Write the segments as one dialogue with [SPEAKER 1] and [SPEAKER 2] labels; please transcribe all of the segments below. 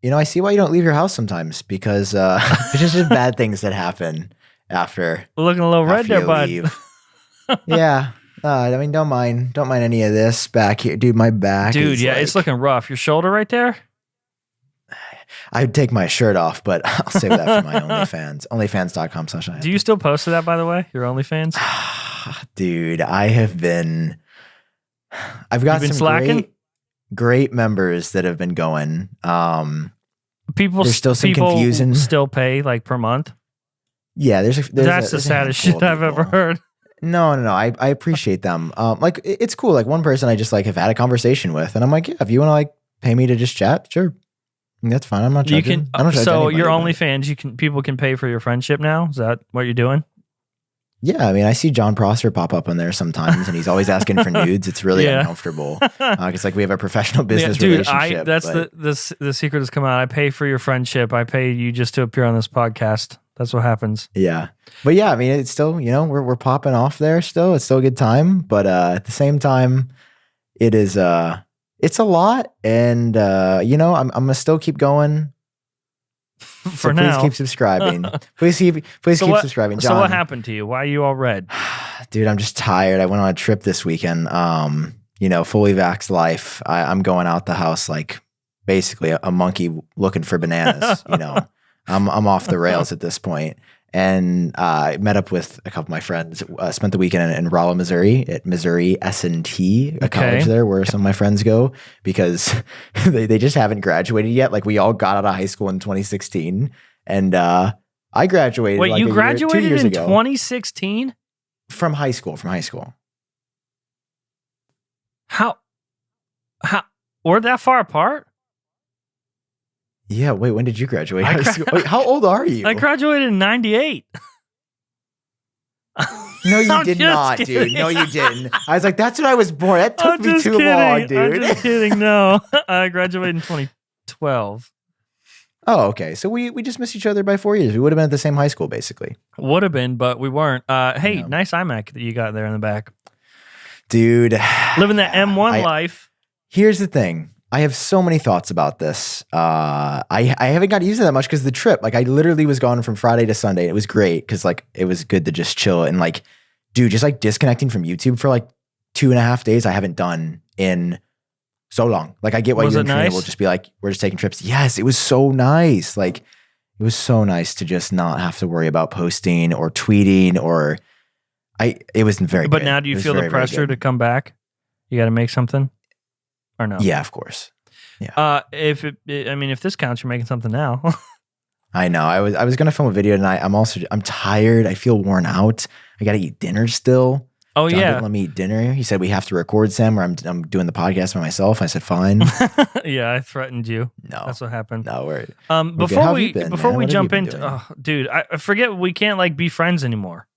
[SPEAKER 1] I see why you don't leave your house sometimes because there's just bad things that happen after.
[SPEAKER 2] Looking a little red there, bud.
[SPEAKER 1] Yeah. Don't mind any of this back here. Dude, my back is
[SPEAKER 2] it's looking rough. Your shoulder right there?
[SPEAKER 1] I'd take my shirt off, but I'll save that for my OnlyFans. OnlyFans.com/.
[SPEAKER 2] Do you still post to that, by the way? Your OnlyFans?
[SPEAKER 1] Dude, I've got some great members that have been going. There's still some confusion.
[SPEAKER 2] Still pay like per month?
[SPEAKER 1] Yeah,
[SPEAKER 2] that's the saddest shit I've ever heard.
[SPEAKER 1] No. I appreciate them. Like it's cool. Like one person I just like have had a conversation with, and I'm like, yeah, if you want to like pay me to just chat, sure, that's fine. I'm not judging. I don't judge anybody,
[SPEAKER 2] your OnlyFans, people can pay for your friendship now. Is that what you're doing?
[SPEAKER 1] Yeah, I see John Prosser pop up on there sometimes, and he's always asking for nudes. It's really uncomfortable. It's like we have a professional business relationship.
[SPEAKER 2] That's the secret has come out. I pay for your friendship. I pay you just to appear on this podcast. That's what happens.
[SPEAKER 1] Yeah. But yeah, it's still, we're popping off there still. It's still a good time. But at the same time, it is, it's a lot. And, I'm going to still keep going.
[SPEAKER 2] For now.
[SPEAKER 1] Please keep subscribing. Please keep subscribing. John,
[SPEAKER 2] so what happened to you? Why are you all red?
[SPEAKER 1] Dude, I'm just tired. I went on a trip this weekend. Fully vaxxed life. I'm going out the house like basically a monkey looking for bananas, I'm off the rails at this point. And I met up with a couple of my friends, spent the weekend in Rolla, Missouri at Missouri S&T, a college there where some of my friends go because they just haven't graduated yet. Like we all got out of high school in 2016 and I graduated.
[SPEAKER 2] Wait, you graduated in 2016?
[SPEAKER 1] From high school.
[SPEAKER 2] How? We're that far apart?
[SPEAKER 1] Yeah, wait, when did you graduate high school? Wait, how old are you?
[SPEAKER 2] I graduated in 98.
[SPEAKER 1] No, you did not, dude. No, you didn't. I was like, that's when I was born. That took me too long, dude.
[SPEAKER 2] I'm just kidding. No, I graduated in 2012.
[SPEAKER 1] Oh, okay. So we just missed each other by 4 years. We would have been at the same high school, basically.
[SPEAKER 2] Would have been, but we weren't. Hey, nice iMac that you got there in the back.
[SPEAKER 1] Dude.
[SPEAKER 2] Living that M1 life.
[SPEAKER 1] Here's the thing. I have so many thoughts about this. I haven't got used to that much because the trip, like I literally was gone from Friday to Sunday. It was great because like it was good to just chill and like, dude, just like disconnecting from YouTube for like 2.5 days. I haven't done in so long. Like I get why you and Trina will just be like, we're just taking trips. Yes, it was so nice. Like it was so nice to just not have to worry about posting or tweeting or it was very good.
[SPEAKER 2] But now do you feel the pressure to come back? You got to make something? Or no?
[SPEAKER 1] Yeah, of course. Yeah.
[SPEAKER 2] If this counts, you're making something now.
[SPEAKER 1] I know. I was gonna film a video tonight. I'm tired. I feel worn out. I gotta eat dinner still.
[SPEAKER 2] Oh,
[SPEAKER 1] John
[SPEAKER 2] yeah.
[SPEAKER 1] didn't let me eat dinner. He said we have to record, Sam, or I'm doing the podcast by myself. I said fine.
[SPEAKER 2] Yeah, I threatened you.
[SPEAKER 1] No,
[SPEAKER 2] that's what happened.
[SPEAKER 1] No, worry.
[SPEAKER 2] Before we jump into, dude, I forget we can't like be friends anymore.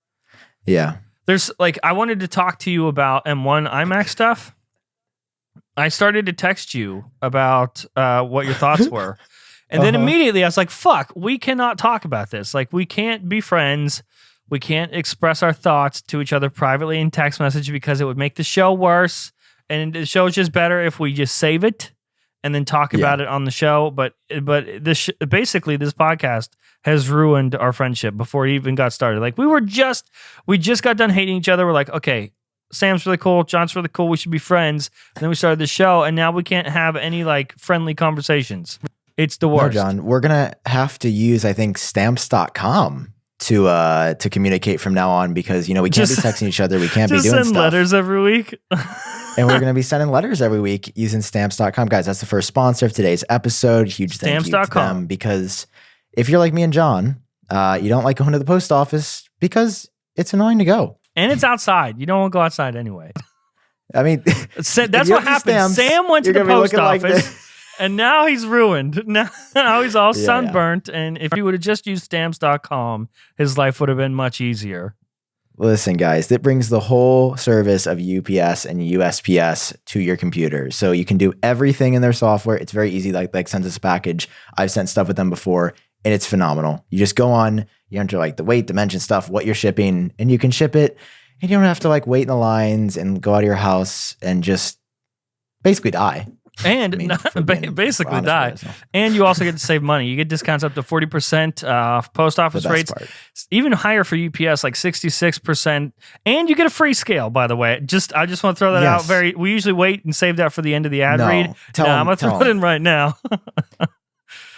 [SPEAKER 1] Yeah.
[SPEAKER 2] There's like I wanted to talk to you about M1 iMac stuff. I started to text you about what your thoughts were. And then immediately I was like, fuck, we cannot talk about this. Like, we can't be friends. We can't express our thoughts to each other privately in text message because it would make the show worse. And the show is just better if we just save it and then talk about it on the show. But basically, this podcast has ruined our friendship before it even got started. Like, we just got done hating each other. We're like, okay, Sam's really cool. John's really cool. We should be friends. And then we started the show, and now we can't have any like friendly conversations. It's the worst.
[SPEAKER 1] No, John, we're gonna have to use, I think, stamps.com to communicate from now on because we can't be texting each other. We can't be doing stuff.
[SPEAKER 2] Just send letters every week.
[SPEAKER 1] And we're gonna be sending letters every week using stamps.com. Guys, that's the first sponsor of today's episode. Huge thank you to them because if you're like me and John, you don't like going to the post office because it's annoying to go.
[SPEAKER 2] And it's outside. You don't want to go outside anyway.
[SPEAKER 1] I mean,
[SPEAKER 2] that's what happened. Sam went to the post office, and now he's ruined. Now he's all sunburnt. Yeah. And if he would have just used stamps.com, his life would have been much easier.
[SPEAKER 1] Listen, guys, that brings the whole service of UPS and USPS to your computer. So you can do everything in their software. It's very easy. Like send us a package. I've sent stuff with them before, and it's phenomenal. You just go on, you enter like the weight, dimension stuff, what you're shipping, and you can ship it. And you don't have to like wait in the lines and go out of your house and just basically die.
[SPEAKER 2] And
[SPEAKER 1] I mean, for being
[SPEAKER 2] basically
[SPEAKER 1] honest
[SPEAKER 2] die.
[SPEAKER 1] with myself.
[SPEAKER 2] And you also get to save money. You get discounts up to 40% off post office
[SPEAKER 1] The best
[SPEAKER 2] rates,
[SPEAKER 1] part.
[SPEAKER 2] even higher for UPS, like 66%. And you get a free scale, by the way. I just want to throw that out.
[SPEAKER 1] Yes.
[SPEAKER 2] We usually wait and save that for the end of the ad
[SPEAKER 1] No,
[SPEAKER 2] read. I'm going to throw it in right now.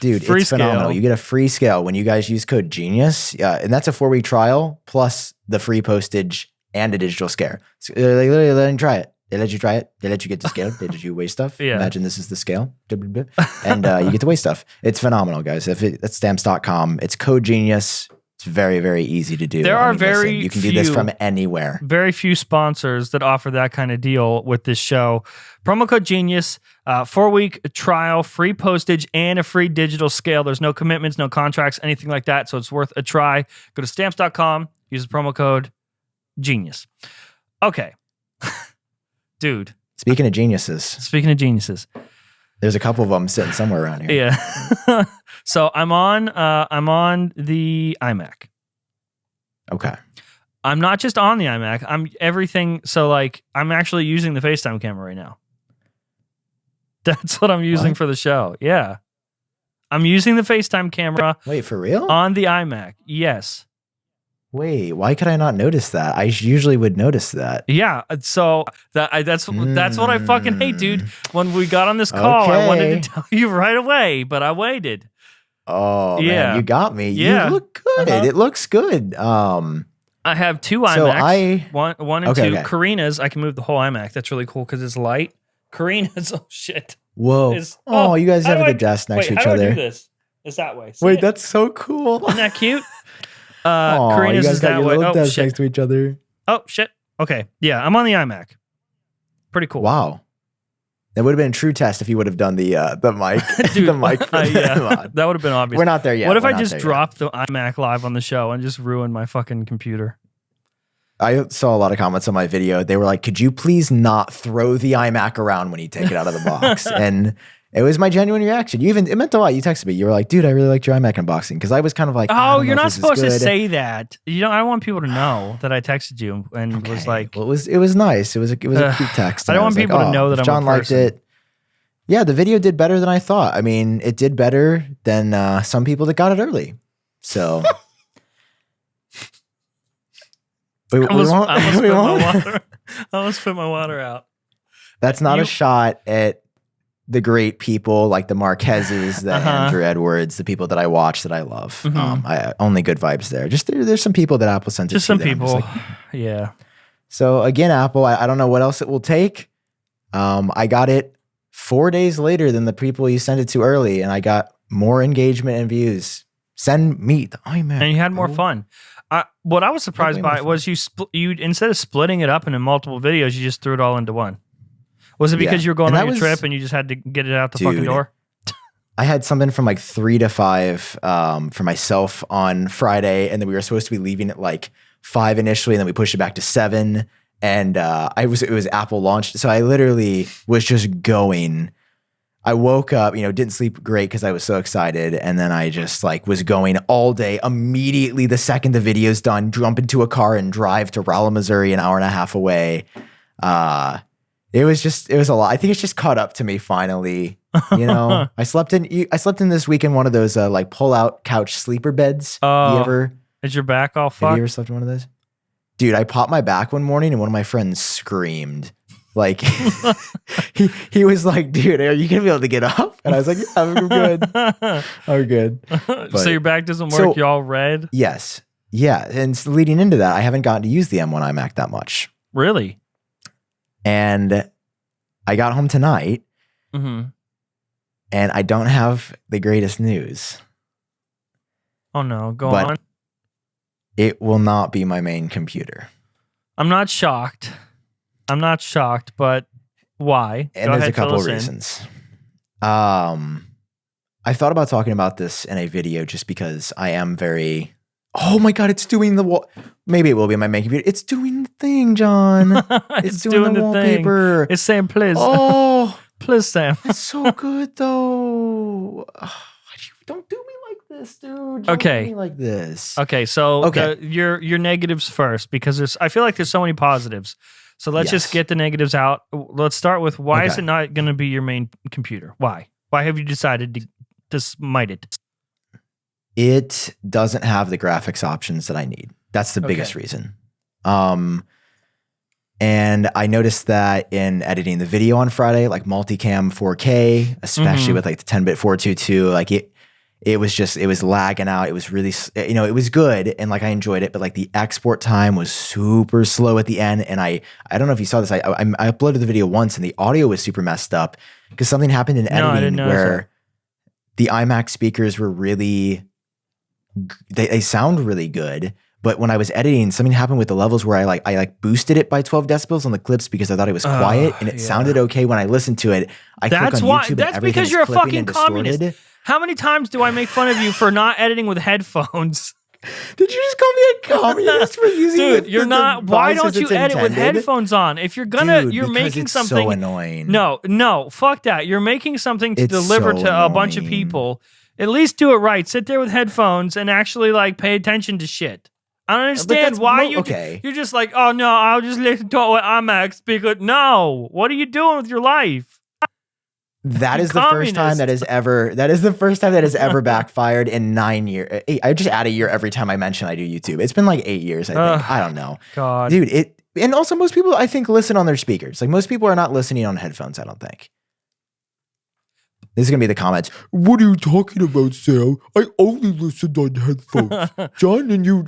[SPEAKER 1] Dude,
[SPEAKER 2] Free
[SPEAKER 1] it's phenomenal.
[SPEAKER 2] scale.
[SPEAKER 1] You get a free scale when you guys use code GENIUS, and that's a 4-week trial plus the free postage and a digital scale. So they literally let you try it. They let you try it. They let you get the scale. They let you weigh stuff.
[SPEAKER 2] Yeah.
[SPEAKER 1] Imagine this is the scale. And you get to weigh stuff. It's phenomenal, guys. That's stamps.com. It's code GENIUS. It's very, very easy to do.
[SPEAKER 2] There are
[SPEAKER 1] you can do this from anywhere.
[SPEAKER 2] Very few sponsors that offer that kind of deal with this show. Promo code GENIUS, 4-week trial, free postage, and a free digital scale. There's no commitments, no contracts, anything like that. So it's worth a try. Go to stamps.com, use the promo code GENIUS. Okay. Dude.
[SPEAKER 1] Speaking of geniuses,
[SPEAKER 2] There's
[SPEAKER 1] a couple of them sitting somewhere around here.
[SPEAKER 2] Yeah. So I'm on the iMac.
[SPEAKER 1] Okay.
[SPEAKER 2] I'm not just on the iMac. I'm everything. So like I'm actually using the FaceTime camera right now. That's what I'm using for the show. Yeah. I'm using the FaceTime camera.
[SPEAKER 1] Wait, for real?
[SPEAKER 2] On the iMac. Yes.
[SPEAKER 1] Wait, why could I not notice that? I usually would notice that.
[SPEAKER 2] Yeah, so that's what I fucking hate, dude. When we got on this call, I wanted to tell you right away, but I waited.
[SPEAKER 1] Oh,
[SPEAKER 2] yeah.
[SPEAKER 1] Man, you got me.
[SPEAKER 2] Yeah.
[SPEAKER 1] You look good. It looks good.
[SPEAKER 2] I have two iMacs, one and two.
[SPEAKER 1] Okay.
[SPEAKER 2] Karina's, I can move the whole iMac. That's really cool because it's light. Karina's, oh shit.
[SPEAKER 1] Whoa. You guys have a good desk next to each
[SPEAKER 2] how
[SPEAKER 1] other.
[SPEAKER 2] do I do this? It's that way. See
[SPEAKER 1] Wait,
[SPEAKER 2] it?
[SPEAKER 1] that's so cool.
[SPEAKER 2] Isn't that cute?
[SPEAKER 1] You
[SPEAKER 2] Karina's
[SPEAKER 1] guys
[SPEAKER 2] is
[SPEAKER 1] got
[SPEAKER 2] that
[SPEAKER 1] your
[SPEAKER 2] way.
[SPEAKER 1] little
[SPEAKER 2] Oh,
[SPEAKER 1] desks
[SPEAKER 2] shit.
[SPEAKER 1] next to each other.
[SPEAKER 2] Oh, shit. Okay. Yeah, I'm on the iMac. Pretty cool.
[SPEAKER 1] Wow. That would have been a true test if you would have done the mic.
[SPEAKER 2] Dude,
[SPEAKER 1] the mic for
[SPEAKER 2] yeah, that would have been obvious.
[SPEAKER 1] We're not there yet.
[SPEAKER 2] What if I just dropped the iMac live on the show and just ruined my fucking computer?
[SPEAKER 1] I saw a lot of comments on my video. They were like, could you please not throw the iMac around when you take it out of the box? And it was my genuine reaction. It meant a lot. You texted me. You were like, dude, I really liked your iMac unboxing. Because I was kind of like,
[SPEAKER 2] oh, you're not supposed to say that. I don't want people to know that I texted you and was like,
[SPEAKER 1] well, it was nice. It was a cute text.
[SPEAKER 2] I don't want people to know that
[SPEAKER 1] John liked it. Yeah, the video did better than I thought. I mean, it did better than some people that got it early. So
[SPEAKER 2] I almost put my water out.
[SPEAKER 1] That's not a shot at the great people like the Marquezes, the Andrew Edwards, the people that I watch that I love. Only good vibes there. Just there's some people that Apple sent.
[SPEAKER 2] Just some people. Yeah.
[SPEAKER 1] So again, Apple, I don't know what else it will take. I got it 4 days later than the people you sent it to early, and I got more engagement and views. Send me the iMac.
[SPEAKER 2] And you had more fun. What I was surprised by was you instead of splitting it up into multiple videos, you just threw it all into one. Was it because you were going on your trip and you just had to get it out the fucking door?
[SPEAKER 1] I had something from like 3 to 5 for myself on Friday, and then we were supposed to be leaving at like 5 initially, and then we pushed it back to 7. And it was Apple launched, so I literally was just going. I woke up, didn't sleep great because I was so excited, and then I just like was going all day. Immediately, the second the video's done, jump into a car and drive to Rolla, Missouri, an hour and a half away. It was a lot. I think it's just caught up to me finally. I slept in this week in one of those like pull out couch sleeper beds.
[SPEAKER 2] Is your back all fucked?
[SPEAKER 1] Have you ever slept in one of those? Dude, I popped my back one morning and one of my friends screamed. Like he was like, dude, are you gonna be able to get up? And I was like, yeah, I'm good. I'm good. But,
[SPEAKER 2] so your back doesn't work, you all red?
[SPEAKER 1] Yes. Yeah. And leading into that, I haven't gotten to use the M1 iMac that much.
[SPEAKER 2] Really?
[SPEAKER 1] And I got home tonight and I don't have the greatest news.
[SPEAKER 2] Oh no, go on.
[SPEAKER 1] It will not be my main computer.
[SPEAKER 2] I'm not shocked, but why?
[SPEAKER 1] And there's a couple of reasons. I thought about talking about this in a video just because I am very, oh my God, it's doing maybe it will be my main computer. It's doing the thing, John. It's doing the wallpaper.
[SPEAKER 2] Thing. It's saying please.
[SPEAKER 1] Oh,
[SPEAKER 2] please, Sam.
[SPEAKER 1] It's so good though. Don't do me like this, dude. Don't do me like this.
[SPEAKER 2] Okay, so your negatives first, because I feel like there's so many positives. So let's just
[SPEAKER 1] Yes.
[SPEAKER 2] get the negatives out. Let's start with why is
[SPEAKER 1] Okay.
[SPEAKER 2] it not going to be your main computer? Why? Why have you decided to smite it?
[SPEAKER 1] It doesn't have the graphics options that I need. That's the biggest reason. And I noticed that in editing the video on Friday, like multicam 4K, especially with like the 10-bit 422, like it was lagging out. It was really, it was good. And like, I enjoyed it, but like the export time was super slow at the end. And I don't know if you saw this. I uploaded the video once and the audio was super messed up because something happened in editing where the iMac speakers were really, they sound really good. But when I was editing, something happened with the levels where I boosted it by 12 decibels on the clips because I thought it was quiet and it sounded okay when I listened to it. I click on YouTube and
[SPEAKER 2] that's
[SPEAKER 1] everything
[SPEAKER 2] because
[SPEAKER 1] is
[SPEAKER 2] you're a
[SPEAKER 1] clipping
[SPEAKER 2] fucking
[SPEAKER 1] and distorted.
[SPEAKER 2] communist. How many times do I make fun of you for not editing with headphones?
[SPEAKER 1] Did you just call me a communist for using
[SPEAKER 2] Dude, you're not. Why don't you edit with headphones on? If you're gonna,
[SPEAKER 1] Dude,
[SPEAKER 2] you're
[SPEAKER 1] because
[SPEAKER 2] making
[SPEAKER 1] it's
[SPEAKER 2] something.
[SPEAKER 1] so annoying.
[SPEAKER 2] No, fuck that. You're making something to
[SPEAKER 1] It's
[SPEAKER 2] deliver
[SPEAKER 1] so
[SPEAKER 2] to a bunch of
[SPEAKER 1] annoying.
[SPEAKER 2] people. At least do it right. Sit there with headphones and actually like pay attention to shit. I don't understand
[SPEAKER 1] that's
[SPEAKER 2] why
[SPEAKER 1] okay.
[SPEAKER 2] you're just like, oh no, I'll just listen to it with iMacs speaker. No, what are you doing with your life?
[SPEAKER 1] That is the first time that has ever backfired in 9 years. I just add a year every time I mention I do YouTube. It's been like 8 years, I think. I don't know.
[SPEAKER 2] God.
[SPEAKER 1] Dude, and also most people I think listen on their speakers. Like most people are not listening on headphones, I don't think. This is going to be the comments. What are you talking about, Sam? I only listened on headphones. John and you,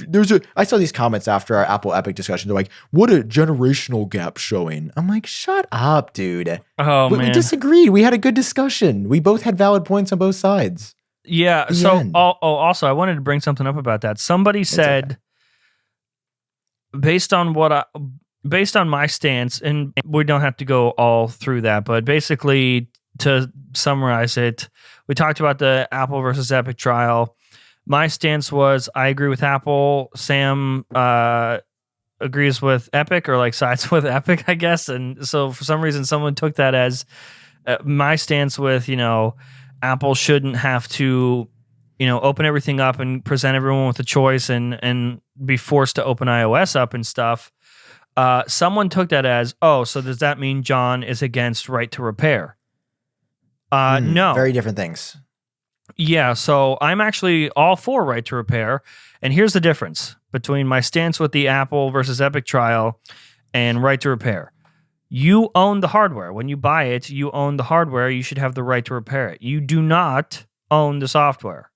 [SPEAKER 1] I saw these comments after our Apple Epic discussion. They're like, what a generational gap showing. I'm like, shut up, dude.
[SPEAKER 2] Oh, man.
[SPEAKER 1] We disagreed. We had a good discussion. We both had valid points on both sides.
[SPEAKER 2] Yeah.
[SPEAKER 1] The
[SPEAKER 2] So,
[SPEAKER 1] end.
[SPEAKER 2] also, I wanted to bring something up about that. Somebody said, based on my stance, and we don't have to go all through that, but basically, to summarize it, we talked about the Apple versus Epic trial. My stance was I agree with Apple. Sam agrees with Epic, or like sides with Epic, I guess. And so for some reason, someone took that as my stance with, Apple shouldn't have to, open everything up and present everyone with a choice and be forced to open iOS up and stuff. Someone took that as, oh, so does that mean John is against right to repair? No.
[SPEAKER 1] Very different things.
[SPEAKER 2] Yeah, so I'm actually all for right to repair. And here's the difference between my stance with the Apple versus Epic trial and right to repair. You own the hardware. When you buy it, you own the hardware. You should have the right to repair it. You do not own the software.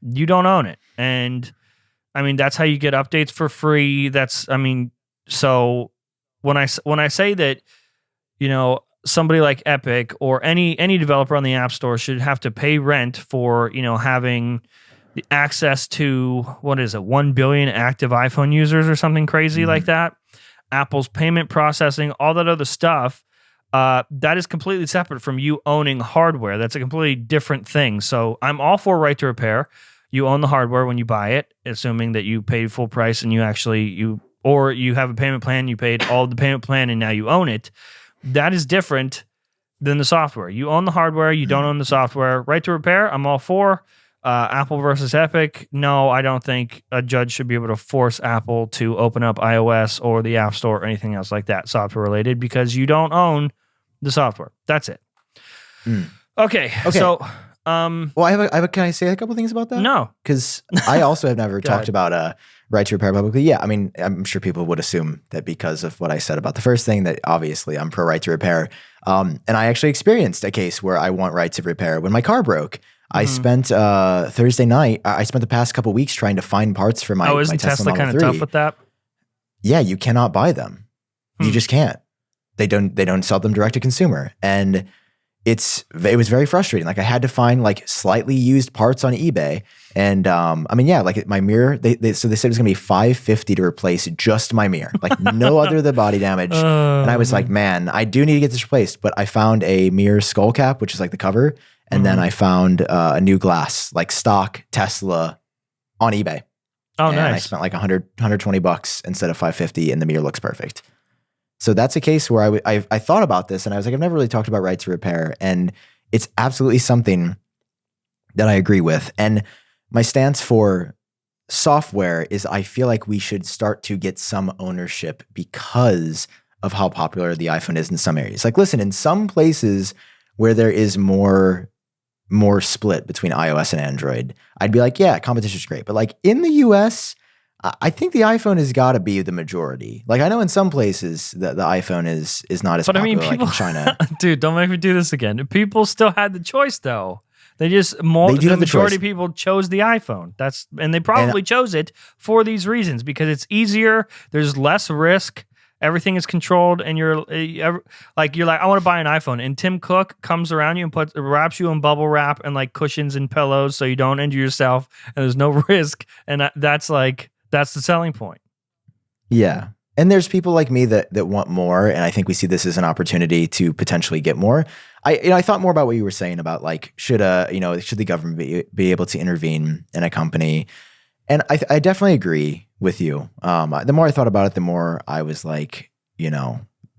[SPEAKER 2] You don't own it. And I mean, that's how you get updates for free. So when I say that, somebody like Epic or any developer on the App Store should have to pay rent for, having the access to, 1 billion active iPhone users or something crazy like that. Apple's payment processing, all that other stuff, that is completely separate from you owning hardware. That's a completely different thing. So I'm all for right to repair. You own the hardware when you buy it, assuming that you paid full price and you have a payment plan, you paid all the payment plan and now you own it. That is different than the software. You own the hardware. You don't own the software. Right to repair, I'm all for. Apple versus Epic, no, I don't think a judge should be able to force Apple to open up iOS or the App Store or anything else like that, software related, because you don't own the software. That's it. Okay. So,
[SPEAKER 1] well, can I say a couple things about that?
[SPEAKER 2] No.
[SPEAKER 1] Because I also have never talked about right to repair publicly. Yeah, I mean, I'm sure people would assume that because of what I said about the first thing, that obviously I'm pro right to repair. And I actually experienced a case where I want right to repair when my car broke. I spent Thursday night. I spent the past couple weeks trying to find parts for my.
[SPEAKER 2] Oh, isn't
[SPEAKER 1] my Tesla
[SPEAKER 2] Tesla kind of
[SPEAKER 1] Model 3.
[SPEAKER 2] tough with that?
[SPEAKER 1] Yeah, you cannot buy them. You just can't. They don't sell them direct to consumer, and it was very frustrating. Like I had to find like slightly used parts on eBay, and like my mirror. They said it was gonna be $550 to replace just my mirror, like no other the body damage. And I was like, man, I do need to get this replaced. But I found a mirror skull cap, which is like the cover. And then I found a new glass, like stock Tesla on eBay.
[SPEAKER 2] Oh,
[SPEAKER 1] and
[SPEAKER 2] nice.
[SPEAKER 1] I spent like $120 instead of $550, and the mirror looks perfect. So that's a case where I thought about this, and I was like, I've never really talked about right to repair, and it's absolutely something that I agree with. And my stance for software is I feel like we should start to get some ownership because of how popular the iPhone is in some areas. Like, listen, in some places where there is more split between iOS and Android, I'd be like, yeah, competition's great. But like in the US, I think the iPhone has got to be the majority. Like I know in some places that the iPhone is not as popular like in China.
[SPEAKER 2] Dude, don't make me do this again. People still had the choice though. The majority of people chose the iPhone. And they probably chose it for these reasons because it's easier. There's less risk. Everything is controlled, and you're like, I want to buy an iPhone, and Tim Cook comes around you and wraps you in bubble wrap and like cushions and pillows so you don't injure yourself, and there's no risk, and that's the selling point.
[SPEAKER 1] Yeah, and there's people like me that want more, and I think we see this as an opportunity to potentially get more. I thought more about what you were saying about like should the government be able to intervene in a company, and I definitely agree with you. The more I thought about it, the more I was like,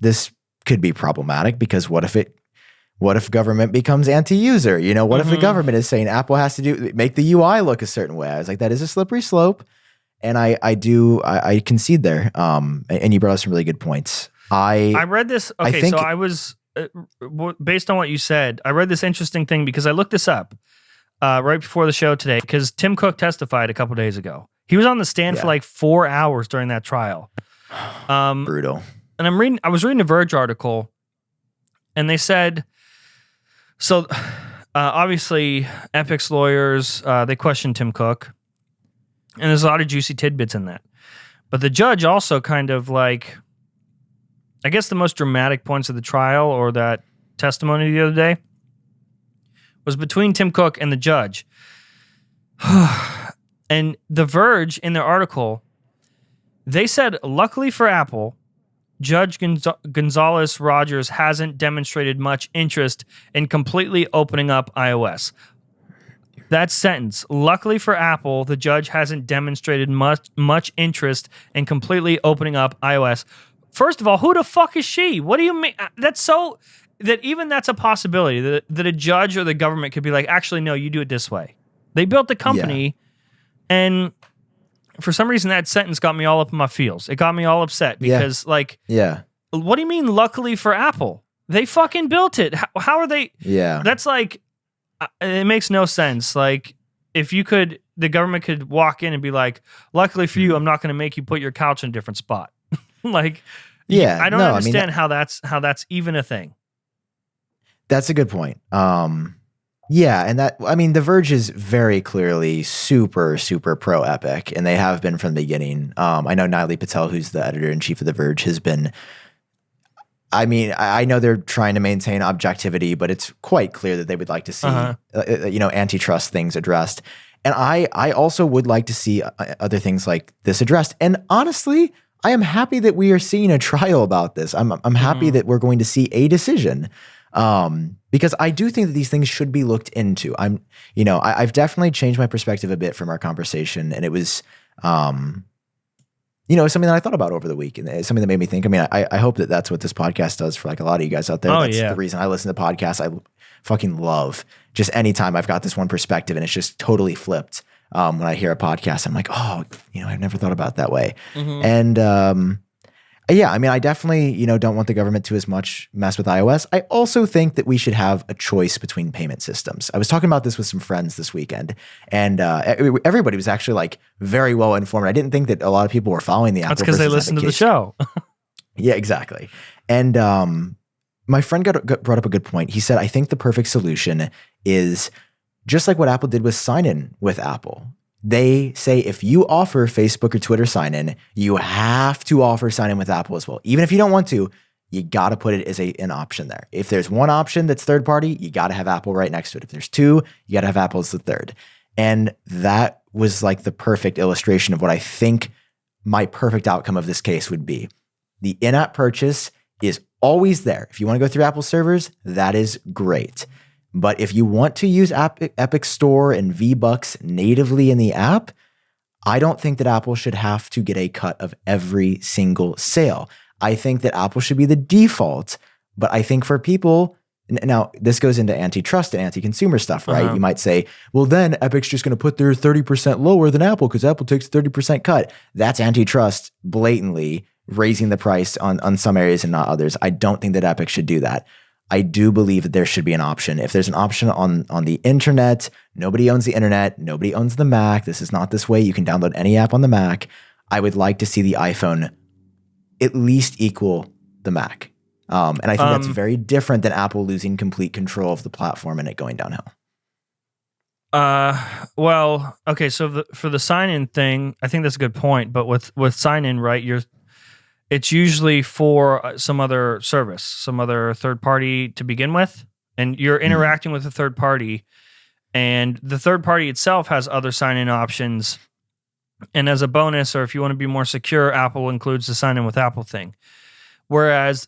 [SPEAKER 1] this could be problematic because what if government becomes anti-user? What if the government is saying Apple has to make the UI look a certain way? I was like, that is a slippery slope. And I concede there. And you brought up some really good points.
[SPEAKER 2] I read this. Okay. So I was, based on what you said, I read this interesting thing because I looked this up right before the show today because Tim Cook testified a couple days ago. He was on the stand for like 4 hours during that trial.
[SPEAKER 1] Brutal.
[SPEAKER 2] And I was reading a Verge article, and they said, so obviously Epic's lawyers, they questioned Tim Cook, and there's a lot of juicy tidbits in that. But the judge also kind of like, I guess the most dramatic points of the trial or that testimony the other day was between Tim Cook and the judge. And The Verge, in their article, they said, luckily for Apple, Judge Gonzalez Rogers hasn't demonstrated much interest in completely opening up iOS. That sentence, luckily for Apple, the judge hasn't demonstrated much interest in completely opening up iOS. First of all, who the fuck is she? What do you mean? That's a possibility that a judge or the government could be like, actually, no, you do it this way. They built the company, and for some reason, that sentence got me all up in my feels. It got me all upset because, what do you mean, luckily for Apple? They fucking built it. How are they?
[SPEAKER 1] Yeah.
[SPEAKER 2] That's like, it makes no sense. Like, if the government could walk in and be like, luckily for you, I'm not going to make you put your couch in a different spot. Like, I don't understand how that's even a thing.
[SPEAKER 1] That's a good point. And The Verge is very clearly super, super pro Epic, and they have been from the beginning. I know Nilay Patel, who's the editor-in-chief of The Verge, has been, I know they're trying to maintain objectivity, but it's quite clear that they would like to see, antitrust things addressed. And I also would like to see other things like this addressed. And honestly, I am happy that we are seeing a trial about this. I'm happy that we're going to see a decision. Because I do think that these things should be looked into. I've definitely changed my perspective a bit from our conversation, and it was, something that I thought about over the week, and it's something that made me think. I hope that that's what this podcast does for like a lot of you guys out there. That's the reason I listen to podcasts. I fucking love just anytime I've got this one perspective and it's just totally flipped. When I hear a podcast, I'm like, oh, I've never thought about it that way. And, I definitely, don't want the government to as much mess with iOS. I also think that we should have a choice between payment systems. I was talking about this with some friends this weekend, and everybody was actually like very well informed. I didn't think that a lot of people were following the Apple.
[SPEAKER 2] That's because they listened to the show.
[SPEAKER 1] Yeah, exactly. And my friend brought up a good point. He said, I think the perfect solution is just like what Apple did with sign-in with Apple. They say if you offer Facebook or Twitter sign-in, you have to offer sign-in with Apple as well. Even if you don't want to, you got to put it as an option there. If there's one option that's third-party, you got to have Apple right next to it. If there's two, you got to have Apple as the third. And that was like the perfect illustration of what I think my perfect outcome of this case would be. The in-app purchase is always there. If you want to go through Apple servers, that is great. But if you want to use Epic Store and V-Bucks natively in the app, I don't think that Apple should have to get a cut of every single sale. I think that Apple should be the default. But I think for people, now this goes into antitrust and anti-consumer stuff, right? You might say, well, then Epic's just going to put their 30% lower than Apple because Apple takes 30% cut. That's antitrust blatantly. raising the price on some areas and not others. I don't think that Epic should do that. I do believe that there should be an option. If there's an option on the internet, nobody owns the internet, nobody owns the Mac. This is not this way. You can download any app on the Mac. I would like to see the iPhone at least equal the Mac. And I think that's very different than Apple losing complete control of the platform and it going downhill.
[SPEAKER 2] Well, okay. So for the sign-in thing, I think that's a good point. But with sign-in, right, it's usually for some other service, some other third party to begin with, and you're interacting with a third party, and the third party itself has other sign-in options. And as a bonus, or if you want to be more secure, Apple includes the sign-in with Apple thing. Whereas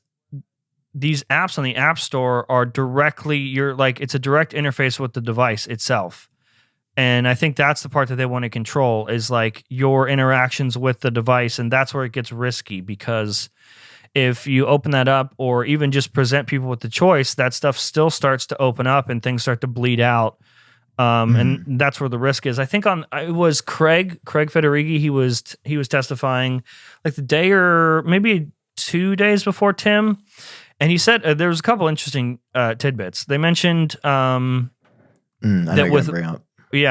[SPEAKER 2] these apps on the App Store are directly, it's a direct interface with the device itself. And I think that's the part that they want to control is like your interactions with the device. And that's where it gets risky, because if you open that up or even just present people with the choice, that stuff still starts to open up and things start to bleed out. And that's where the risk is. I think it was Craig Federighi. He was testifying like the day or maybe 2 days before Tim. And he said there was a couple interesting tidbits. They mentioned that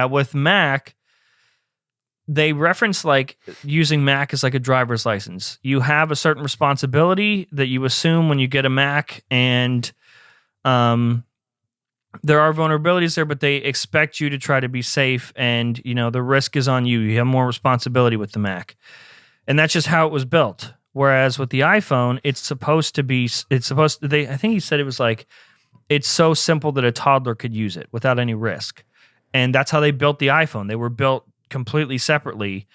[SPEAKER 2] with Mac, they reference like using Mac as like a driver's license. You have a certain responsibility that you assume when you get a Mac, and there are vulnerabilities there, but they expect you to try to be safe, and the risk is on you. You have more responsibility with the Mac, and that's just how it was built. Whereas with the iPhone, I think he said it was like, it's so simple that a toddler could use it without any risk. And that's how they built the iPhone. They were built completely separately.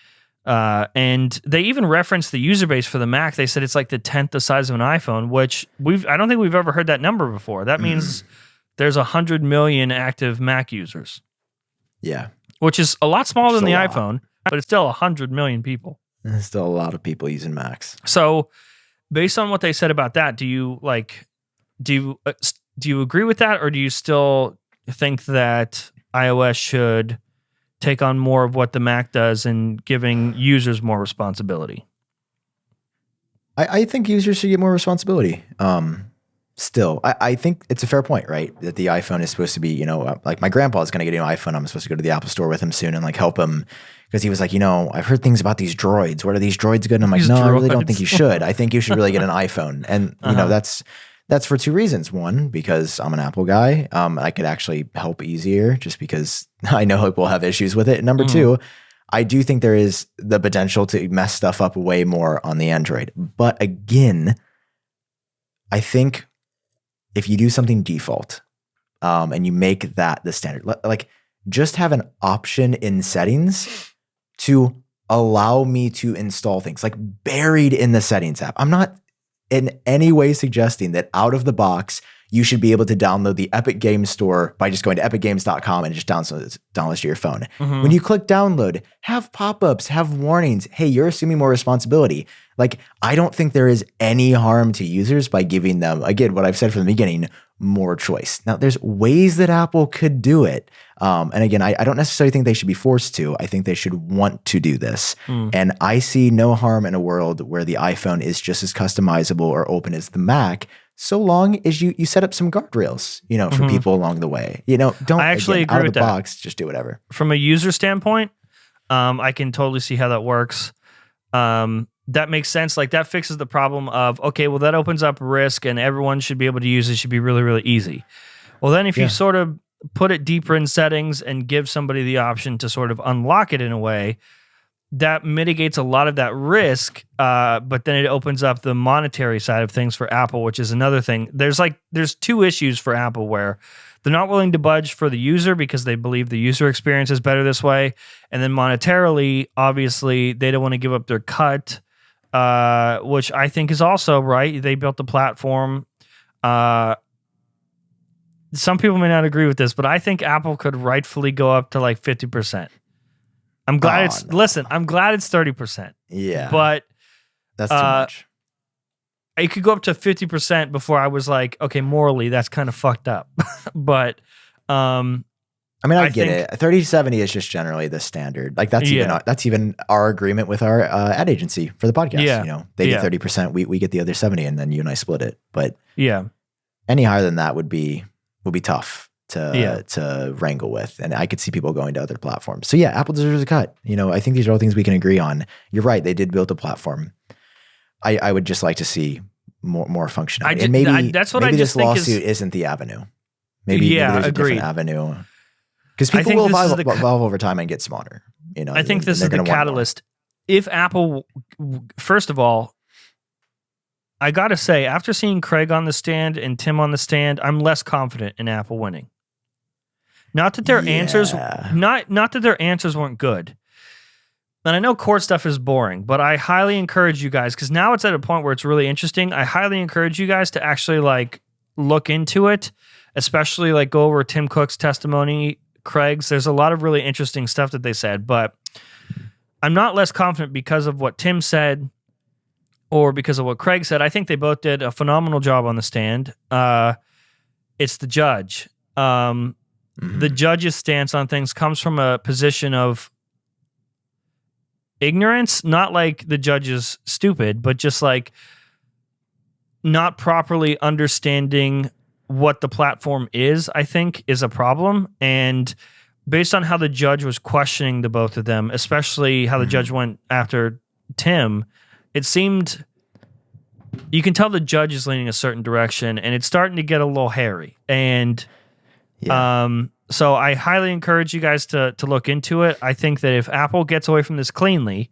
[SPEAKER 2] And they even referenced the user base for the Mac. They said it's like the 10th the size of an iPhone, which I don't think we've ever heard that number before. That means there's 100 million active Mac users.
[SPEAKER 1] Yeah.
[SPEAKER 2] Which is a lot smaller than the iPhone, but it's still 100 million people.
[SPEAKER 1] There's still a lot of people using Macs.
[SPEAKER 2] So based on what they said about that, do you agree with that, or do you still think that iOS should take on more of what the Mac does and giving users more responsibility?
[SPEAKER 1] I think users should get more responsibility. Still, I think it's a fair point, right? That the iPhone is supposed to be, like my grandpa is going to get a new iPhone. I'm supposed to go to the Apple Store with him soon and like help him, because he was like, I've heard things about these droids. What are these droids good? And I'm like, no, I really don't think you should. I think you should really get an iPhone. And that's for two reasons. One, because I'm an Apple guy. I could actually help easier just because I know we'll have issues with it. And number two, I do think there is the potential to mess stuff up way more on the Android. But again, I think if you do something default and you make that the standard, like just have an option in settings to allow me to install things like buried in the settings app. I'm not in any way suggesting that out of the box, you should be able to download the Epic Games Store by just going to epicgames.com and just download it to your phone. When you click download, have pop-ups, have warnings. Hey, you're assuming more responsibility. Like, I don't think there is any harm to users by giving them, again, what I've said from the beginning, more choice. Now, there's ways that Apple could do it. And again, I don't necessarily think they should be forced to. I think they should want to do this. And I see no harm in a world where the iPhone is just as customizable or open as the Mac, so long as you set up some guardrails, for people along the way. Don't
[SPEAKER 2] I actually agree
[SPEAKER 1] out of
[SPEAKER 2] with
[SPEAKER 1] the
[SPEAKER 2] that.
[SPEAKER 1] box, just do whatever.
[SPEAKER 2] From a user standpoint, I can totally see how that works. That makes sense. Like that fixes the problem of, okay, well that opens up risk and everyone should be able to use it. Should be really, really easy. Well, then if you sort of put it deeper in settings and give somebody the option to sort of unlock it in a way, that mitigates a lot of that risk. But then it opens up the monetary side of things for Apple, which is another thing. There's two issues for Apple where they're not willing to budge for the user because they believe the user experience is better this way. And then monetarily, obviously, they don't want to give up their cut, which I think is also right. They built the platform. Some people may not agree with this, but I think Apple could rightfully go up to like 50%. I'm glad I'm glad it's 30%.
[SPEAKER 1] Yeah.
[SPEAKER 2] But
[SPEAKER 1] that's too much.
[SPEAKER 2] It could go up to 50% before I was like, okay, morally, that's kind of fucked up. But
[SPEAKER 1] I mean, I get it. 3070 is just generally the standard. Like that's even our agreement with our ad agency for the podcast.
[SPEAKER 2] Yeah.
[SPEAKER 1] You know, they get 30%, we get the other 70, and then you and I split it. But
[SPEAKER 2] yeah,
[SPEAKER 1] any higher than that would be tough to wrangle with. And I could see people going to other platforms. So yeah, Apple deserves a cut. You know, I think these are all things we can agree on. You're right. They did build a platform. I would just like to see more functionality. And maybe this lawsuit isn't the avenue. Maybe there's a different avenue. Because people will evolve over time and get smarter. You know,
[SPEAKER 2] I think this is the catalyst. If Apple, first of all, I got to say, after seeing Craig on the stand and Tim on the stand, I'm less confident in Apple winning. Not that their answers, not that their answers weren't good. And I know court stuff is boring, but I highly encourage you guys, because now it's at a point where it's really interesting. I highly encourage you guys to actually like look into it, especially like go over Tim Cook's testimony, Craig's. There's a lot of really interesting stuff that they said, but I'm not less confident because of what Tim said or because of what Craig said. I think they both did a phenomenal job on the stand. It's the judge. The judge's stance on things comes from a position of ignorance, not like the judge is stupid, but just like not properly understanding what the platform is, I think, is a problem. And based on how the judge was questioning the both of them, especially how the judge went after Tim, it seemed, you can tell the judge is leaning a certain direction, and it's starting to get a little hairy. And so I highly encourage you guys to look into it. I think that if Apple gets away from this cleanly,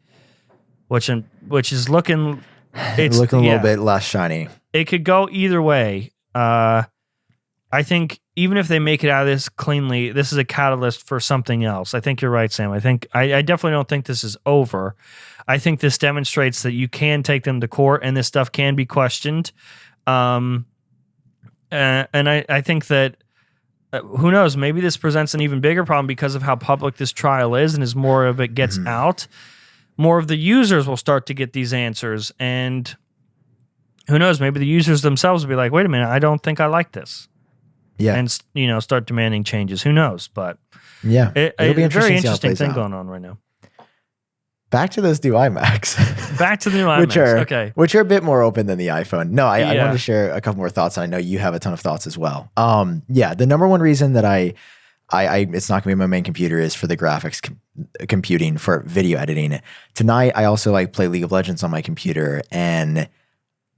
[SPEAKER 2] which is looking a
[SPEAKER 1] little bit less shiny,
[SPEAKER 2] it could go either way. I think even if they make it out of this cleanly, this is a catalyst for something else. I think you're right, Sam. I definitely don't think this is over. I think this demonstrates that you can take them to court and this stuff can be questioned. And I think that who knows, maybe this presents an even bigger problem because of how public this trial is, and as more of it gets out, more of the users will start to get these answers. And who knows, maybe the users themselves will be like, wait a minute, I don't think I like this. Yeah. And, start demanding changes. Who knows? But
[SPEAKER 1] yeah,
[SPEAKER 2] it'll be a very interesting thing going on right now.
[SPEAKER 1] Back to those new iMacs.
[SPEAKER 2] Back to the new iMacs.
[SPEAKER 1] Which are a bit more open than the iPhone. No, I wanted to share a couple more thoughts, and I know you have a ton of thoughts as well. The number one reason that I it's not going to be my main computer is for the graphics computing for video editing. Tonight, I also play League of Legends on my computer, and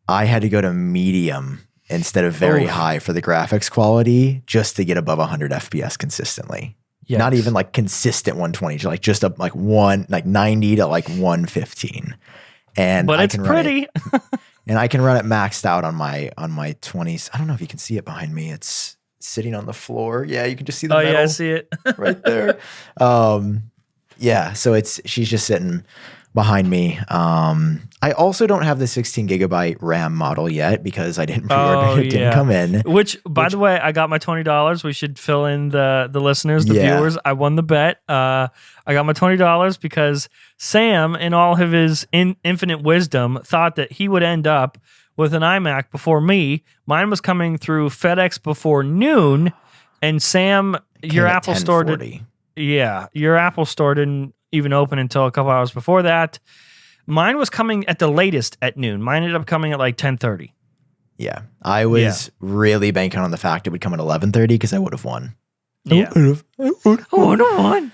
[SPEAKER 1] I had to go to medium instead of very high for the graphics quality just to get above 100 FPS consistently. Yikes. Not even consistent 120, just up 90 to 115. But
[SPEAKER 2] it's pretty.
[SPEAKER 1] And I can run it maxed out on my 20s. I don't know if you can see it behind me. It's sitting on the floor. Yeah, you can just see the metal.
[SPEAKER 2] Yeah, I see it
[SPEAKER 1] right there. So she's just sitting behind me. I also don't have the 16 gigabyte RAM model yet because I didn't pre-order it. It didn't come in.
[SPEAKER 2] Which, by the way, I got my $20. We should fill in the listeners, the viewers. I won the bet. I got my $20 because Sam, in all of his infinite wisdom, thought that he would end up with an iMac before me. Mine was coming through FedEx before noon, and Sam, your Apple store your Apple store didn't even open until a couple hours before that. Mine was coming at the latest at noon. Mine ended up coming at 10:30.
[SPEAKER 1] Yeah. I was really banking on the fact it would come at 11:30 because I would have won.
[SPEAKER 2] Yeah. I would have won.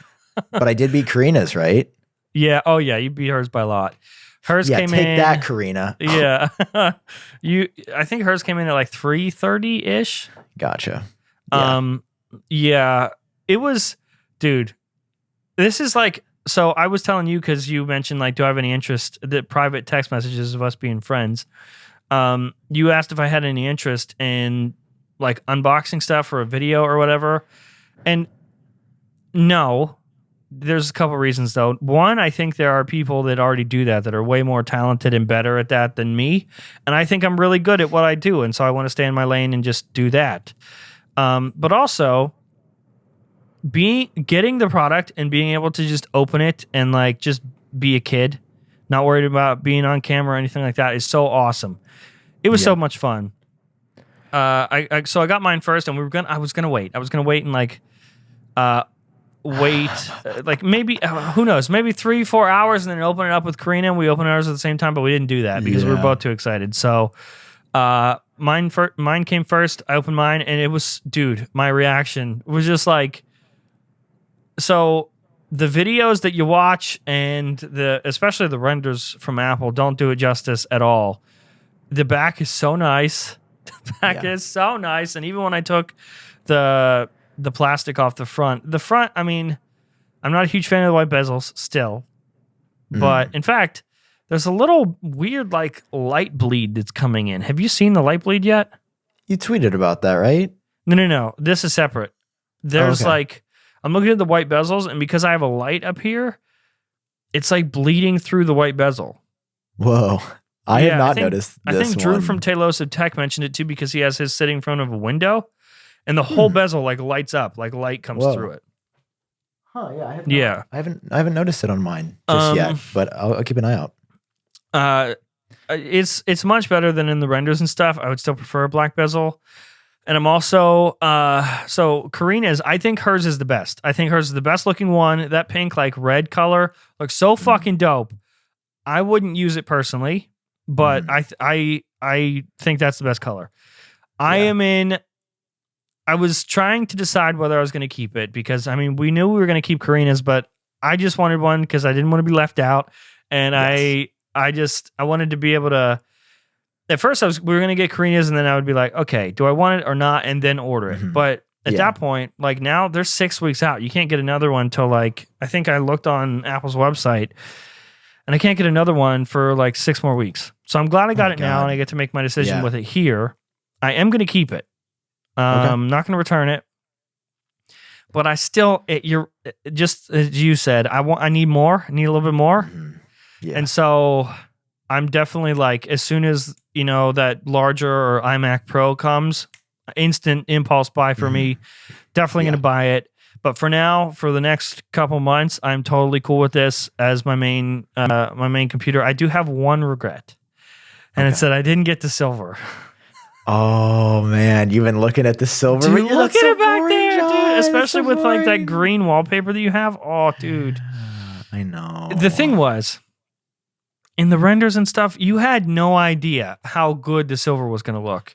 [SPEAKER 1] But I did beat Karina's, right?
[SPEAKER 2] Yeah. Oh, yeah. You beat hers by a lot. Hers came in.
[SPEAKER 1] Take that, Karina.
[SPEAKER 2] Yeah. I think hers came in at 3:30-ish.
[SPEAKER 1] Gotcha.
[SPEAKER 2] Yeah. It was, dude, this is so I was telling you because you mentioned do I have any interest, the private text messages of us being friends. You asked if I had any interest in unboxing stuff or a video or whatever. And no, there's a couple reasons though. One, I think there are people that already do that are way more talented and better at that than me. And I think I'm really good at what I do. And so I want to stay in my lane and just do that. But also, getting the product and being able to just open it and just be a kid, not worried about being on camera or anything like that, is so awesome. It was so much fun. So I got mine first, and I was gonna wait. I was gonna wait and wait, like maybe, who knows, maybe 3-4 hours and then open it up with Karina and we open ours at the same time, but we didn't do that because we were both too excited. So mine came first. I opened mine and it was, dude, my reaction was just like, so the videos that you watch and especially the renders from Apple don't do it justice at all. The back is so nice. The back is so nice. And even when I took the plastic off the front, I mean, I'm not a huge fan of the white bezels still, but in fact, there's a little weird like light bleed that's coming in. Have you seen the light bleed yet?
[SPEAKER 1] You tweeted about that, right?
[SPEAKER 2] No. This is separate. There's like, I'm looking at the white bezels, and because I have a light up here, it's like bleeding through the white bezel.
[SPEAKER 1] Whoa. I have not noticed this
[SPEAKER 2] I think Drew
[SPEAKER 1] one.
[SPEAKER 2] from Talos of Tech mentioned it too because he has his sitting in front of a window, and the whole bezel like lights up, like light comes through it.
[SPEAKER 1] Huh? Yeah, I haven't noticed it on mine just yet, but I'll keep an eye out.
[SPEAKER 2] It's much better than in the renders and stuff. I would still prefer a black bezel. And I'm also, so Karina's, I think hers is the best. I think hers is the best looking one. That pink, like red color looks so fucking dope. I wouldn't use it personally, but I think that's the best color. I was trying to decide whether I was going to keep it because, I mean, we knew we were going to keep Karina's, but I just wanted one because I didn't want to be left out. And I wanted to be able to, at first we were going to get Karina's and then I would be like, okay, do I want it or not? And then order it. But at that point, like now they're 6 weeks out. You can't get another one till like, I think I looked on Apple's website and I can't get another one for like 6 more weeks. So I'm glad I got it now and I get to make my decision with it here. I am going to keep it. I'm not going to return it. But I still, you're just as you said, I need more. I need a little bit more. Yeah. And so I'm definitely like, as soon as, you know, that larger or iMac Pro comes, instant impulse buy for me. Definitely going to buy it. But for now, for the next couple months, I'm totally cool with this as my main computer. I do have one regret, and it's that I didn't get the silver.
[SPEAKER 1] Oh man, you've been looking at the silver.
[SPEAKER 2] Dude, look at it back there, dude. Especially with like that green wallpaper that you have. Oh, dude.
[SPEAKER 1] I know.
[SPEAKER 2] The thing was, in the renders and stuff, you had no idea how good the silver was going to look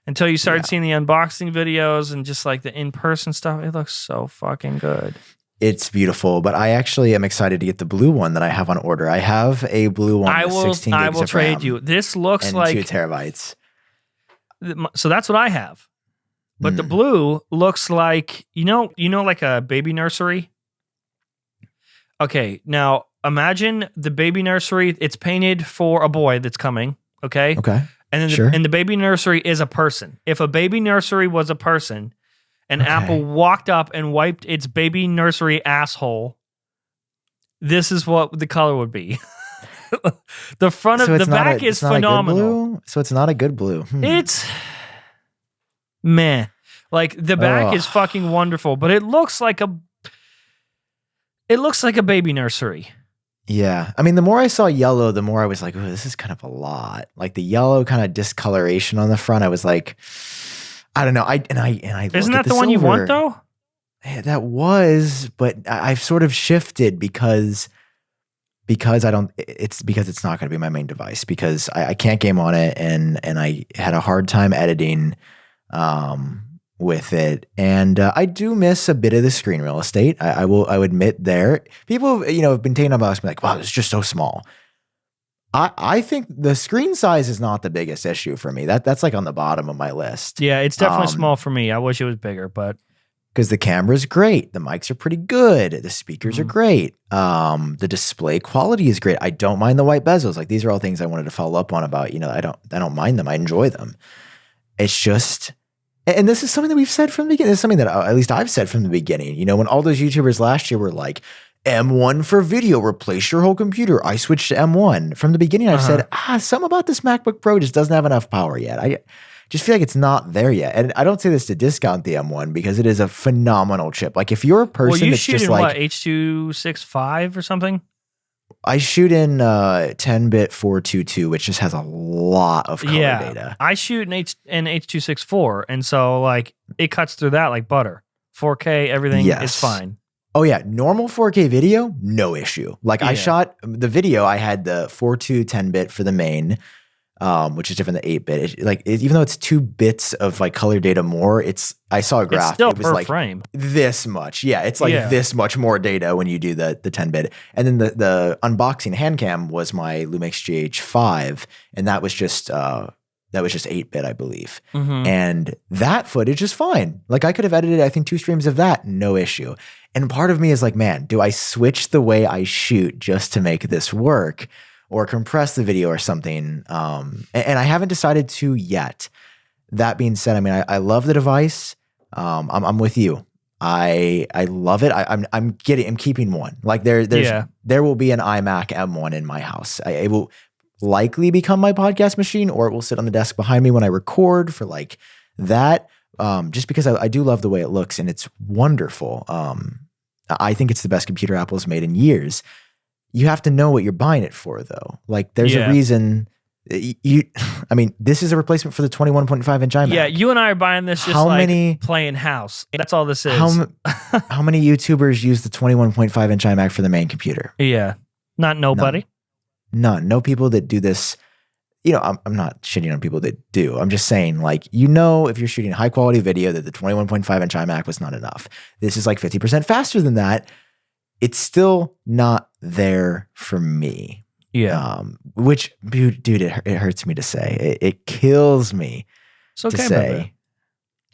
[SPEAKER 2] until you started seeing the unboxing videos and just like the in-person stuff. It looks so fucking good.
[SPEAKER 1] It's beautiful, but I actually am excited to get the blue one that I have on order. I have a blue one with 16 gigs
[SPEAKER 2] I will
[SPEAKER 1] of
[SPEAKER 2] trade
[SPEAKER 1] RAM
[SPEAKER 2] you. This looks like
[SPEAKER 1] 2 terabytes.
[SPEAKER 2] So that's what I have. But the blue looks like, you know, like a baby nursery. Okay, now imagine the baby nursery. It's painted for a boy that's coming. Okay. And then and the baby nursery is a person. If a baby nursery was a person, and Apple walked up and wiped its baby nursery asshole, this is what the color would be. The front of the back is phenomenal.
[SPEAKER 1] So it's not a good blue.
[SPEAKER 2] It's meh. Like the back is fucking wonderful, but it looks like a baby nursery.
[SPEAKER 1] Yeah. I mean, the more I saw yellow, the more I was like, oh, this is kind of a lot. Like the yellow kind of discoloration on the front, I was like, I don't know. I
[SPEAKER 2] Isn't that the one you want though?
[SPEAKER 1] Yeah, that was, but I've sort of shifted because I don't, it's because it's not going to be my main device because I can't game on it and I had a hard time editing with it. And I do miss a bit of the screen real estate. I will admit there. People, have been taking up about me like, wow, it's just so small. I think the screen size is not the biggest issue for me. That's like on the bottom of my list.
[SPEAKER 2] Yeah, it's definitely small for me. I wish it was bigger, but
[SPEAKER 1] because the camera's great, the mics are pretty good, the speakers are great, the display quality is great. I don't mind the white bezels. Like these are all things I wanted to follow up on about. I don't mind them. I enjoy them. It's just, and this is something that we've said from the beginning. This is something that at least I've said from the beginning. When all those YouTubers last year were like, M1 for video, replace your whole computer. I switched to M1. From the beginning, I've said, something about this MacBook Pro just doesn't have enough power yet. I just feel like it's not there yet. And I don't say this to discount the M1 because it is a phenomenal chip. Like if you're a person that's just like...
[SPEAKER 2] H.265 or something?
[SPEAKER 1] I shoot in 10-bit 422, which just has a lot of color data.
[SPEAKER 2] I shoot in H.264, and so like it cuts through that like butter. 4K, everything
[SPEAKER 1] Yes.
[SPEAKER 2] is fine.
[SPEAKER 1] Oh yeah, normal 4K video, no issue. Like I
[SPEAKER 2] Yeah.
[SPEAKER 1] shot the video, I had the 4.2 10-bit for the main, which is different than 8-bit. Even though it's 2 bits of like color data more, I saw a graph.
[SPEAKER 2] It's still
[SPEAKER 1] it was
[SPEAKER 2] per
[SPEAKER 1] like
[SPEAKER 2] frame.
[SPEAKER 1] this much. Yeah, it's like this much more data when you do the 10-bit. And then the unboxing hand cam was my Lumix GH5, and that was just 8-bit, I believe.
[SPEAKER 2] Mm-hmm.
[SPEAKER 1] And that footage is fine. Like I could have edited, I think 2 streams of that, no issue. And part of me is like, man, do I switch the way I shoot just to make this work, or compress the video or something? And I haven't decided to yet. That being said, I mean, I love the device. I'm with you. I love it. I'm keeping one. Like there will be an iMac M1 in my house. It will likely become my podcast machine, or it will sit on the desk behind me when I record for like that. Just because I do love the way it looks, and it's wonderful. I think it's the best computer Apple's made in years. You have to know what you're buying it for, though. Like there's a reason. I mean, this is a replacement for the 21.5 inch iMac.
[SPEAKER 2] Yeah, you and I are buying this just playing house. That's all this is.
[SPEAKER 1] How many YouTubers use the 21.5 inch iMac for the main computer?
[SPEAKER 2] Yeah, not nobody.
[SPEAKER 1] None. No people that do this. You know, I'm not shitting on people that do. I'm just saying, like, if you're shooting high quality video, that the 21.5 inch iMac was not enough. This is like 50% faster than that. It's still not there for me.
[SPEAKER 2] Yeah.
[SPEAKER 1] Which, dude, it hurts me to say. It kills me to say.
[SPEAKER 2] Brother.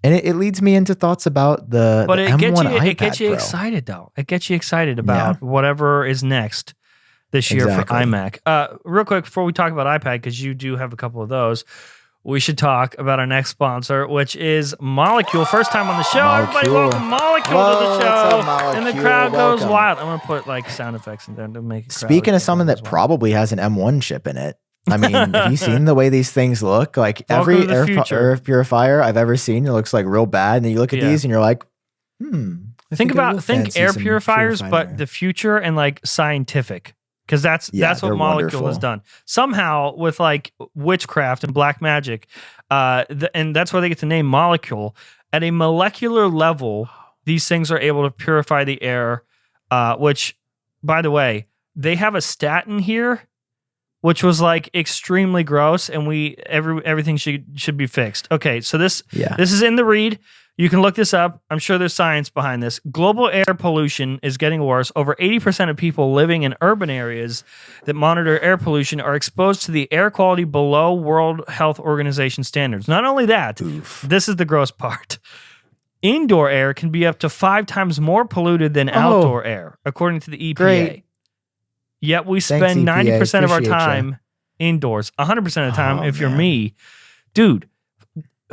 [SPEAKER 1] And it leads me into thoughts about the M1 iPad
[SPEAKER 2] it gets you
[SPEAKER 1] Pro.
[SPEAKER 2] excited, though. It gets you excited about whatever is next this year for iMac. Real quick, before we talk about iPad, because you do have a couple of those, we should talk about our next sponsor, which is Molecule. First time on the show.
[SPEAKER 1] Molecule.
[SPEAKER 2] Everybody welcome Molecule to the show.
[SPEAKER 1] What's up,
[SPEAKER 2] and the crowd goes wild. I'm going to put like sound effects in there to make it
[SPEAKER 1] Speaking of something that probably has an M1 chip in it, I mean, have you seen the way these things look? Like every air purifier I've ever seen, it looks like real bad. And then you look at these and you're like,
[SPEAKER 2] think air purifiers, but the future and like scientific. Because that's what Molecule has done. Somehow with like witchcraft and black magic, and that's where they get the name Molecule. At a molecular level, these things are able to purify the air, which, by the way, they have a stat in here, which was like extremely gross, and everything should be fixed. Okay, so this is in the read. You can look this up. I'm sure there's science behind this. Global air pollution is getting worse. Over 80% of people living in urban areas that monitor air pollution are exposed to the air quality below World Health Organization standards. Not only that, this is the gross part. Indoor air can be up to 5 times more polluted than outdoor air, according to the EPA. Great. Yet we spend 90% of our time indoors, 100% of the time if you're me. Dude,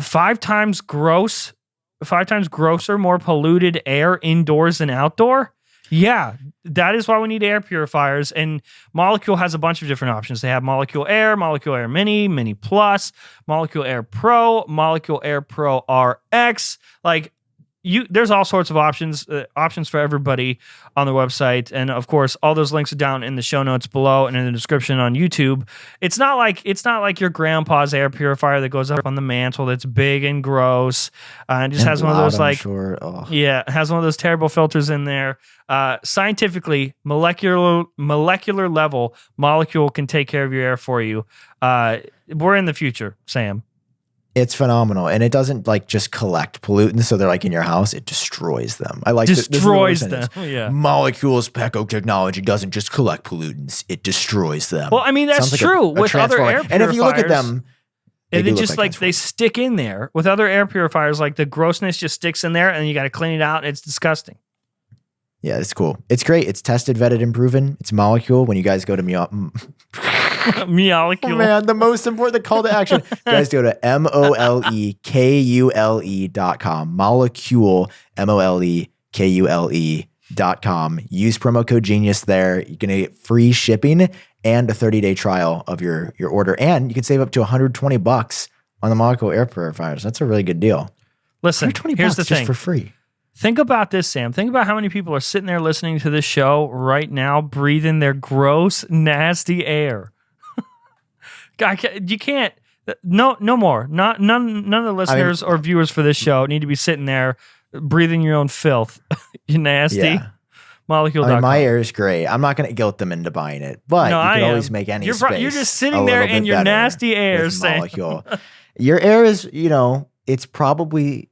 [SPEAKER 2] 5 times grosser, more polluted air indoors than outdoor? Yeah, that is why we need air purifiers. And Molecule has a bunch of different options. They have Molecule Air Mini, Mini Plus, Molecule Air Pro, Molecule Air Pro RX. Like, there's all sorts of options for everybody on the website, and of course all those links are down in the show notes below and in the description on YouTube. It's not like your grandpa's air purifier that goes up on the mantle that's big and gross and just has one of those it has one of those terrible filters in there. Scientifically, molecular level, Molecule can take care of your air for you. We're in the future, Sam.
[SPEAKER 1] It's phenomenal, and it doesn't like just collect pollutants, so they're like in your house. It destroys them. I like
[SPEAKER 2] destroys them. Yeah,
[SPEAKER 1] Molecule's Peco technology doesn't just collect pollutants; it destroys them.
[SPEAKER 2] Well, I mean that's true with other air purifiers.
[SPEAKER 1] And if you look at them,
[SPEAKER 2] they just like they stick in there. With other air purifiers, like the grossness just sticks in there, and you got to clean it out. And it's disgusting.
[SPEAKER 1] Yeah, it's cool. It's great. It's tested, vetted, and proven. It's Molecule. When you guys go to
[SPEAKER 2] Molecule.
[SPEAKER 1] Oh, man, the most important call to action. You guys go to MOLEKULE.com. Molecule, MOLEKULE.com. Use promo code GENIUS there. You're going to get free shipping and a 30-day trial of your order. And you can save up to $120 on the Molecule air purifiers. That's a really good deal.
[SPEAKER 2] Listen, here's the thing.
[SPEAKER 1] Just for free.
[SPEAKER 2] Think about this, Sam. Think about how many people are sitting there listening to this show right now, breathing their gross, nasty air. God, you can't. No more. None of the listeners or viewers for this show need to be sitting there breathing your own filth. You nasty.
[SPEAKER 1] Yeah.
[SPEAKER 2] Molecule.com.
[SPEAKER 1] I mean, my air is great. I'm not going to guilt them into buying it, but
[SPEAKER 2] No,
[SPEAKER 1] you
[SPEAKER 2] I
[SPEAKER 1] can
[SPEAKER 2] am.
[SPEAKER 1] always make any
[SPEAKER 2] You're
[SPEAKER 1] space.
[SPEAKER 2] you're just
[SPEAKER 1] a
[SPEAKER 2] sitting there
[SPEAKER 1] little
[SPEAKER 2] in
[SPEAKER 1] bit
[SPEAKER 2] your
[SPEAKER 1] better
[SPEAKER 2] nasty air,
[SPEAKER 1] with
[SPEAKER 2] Sam.
[SPEAKER 1] Molecule. Your air is, it's probably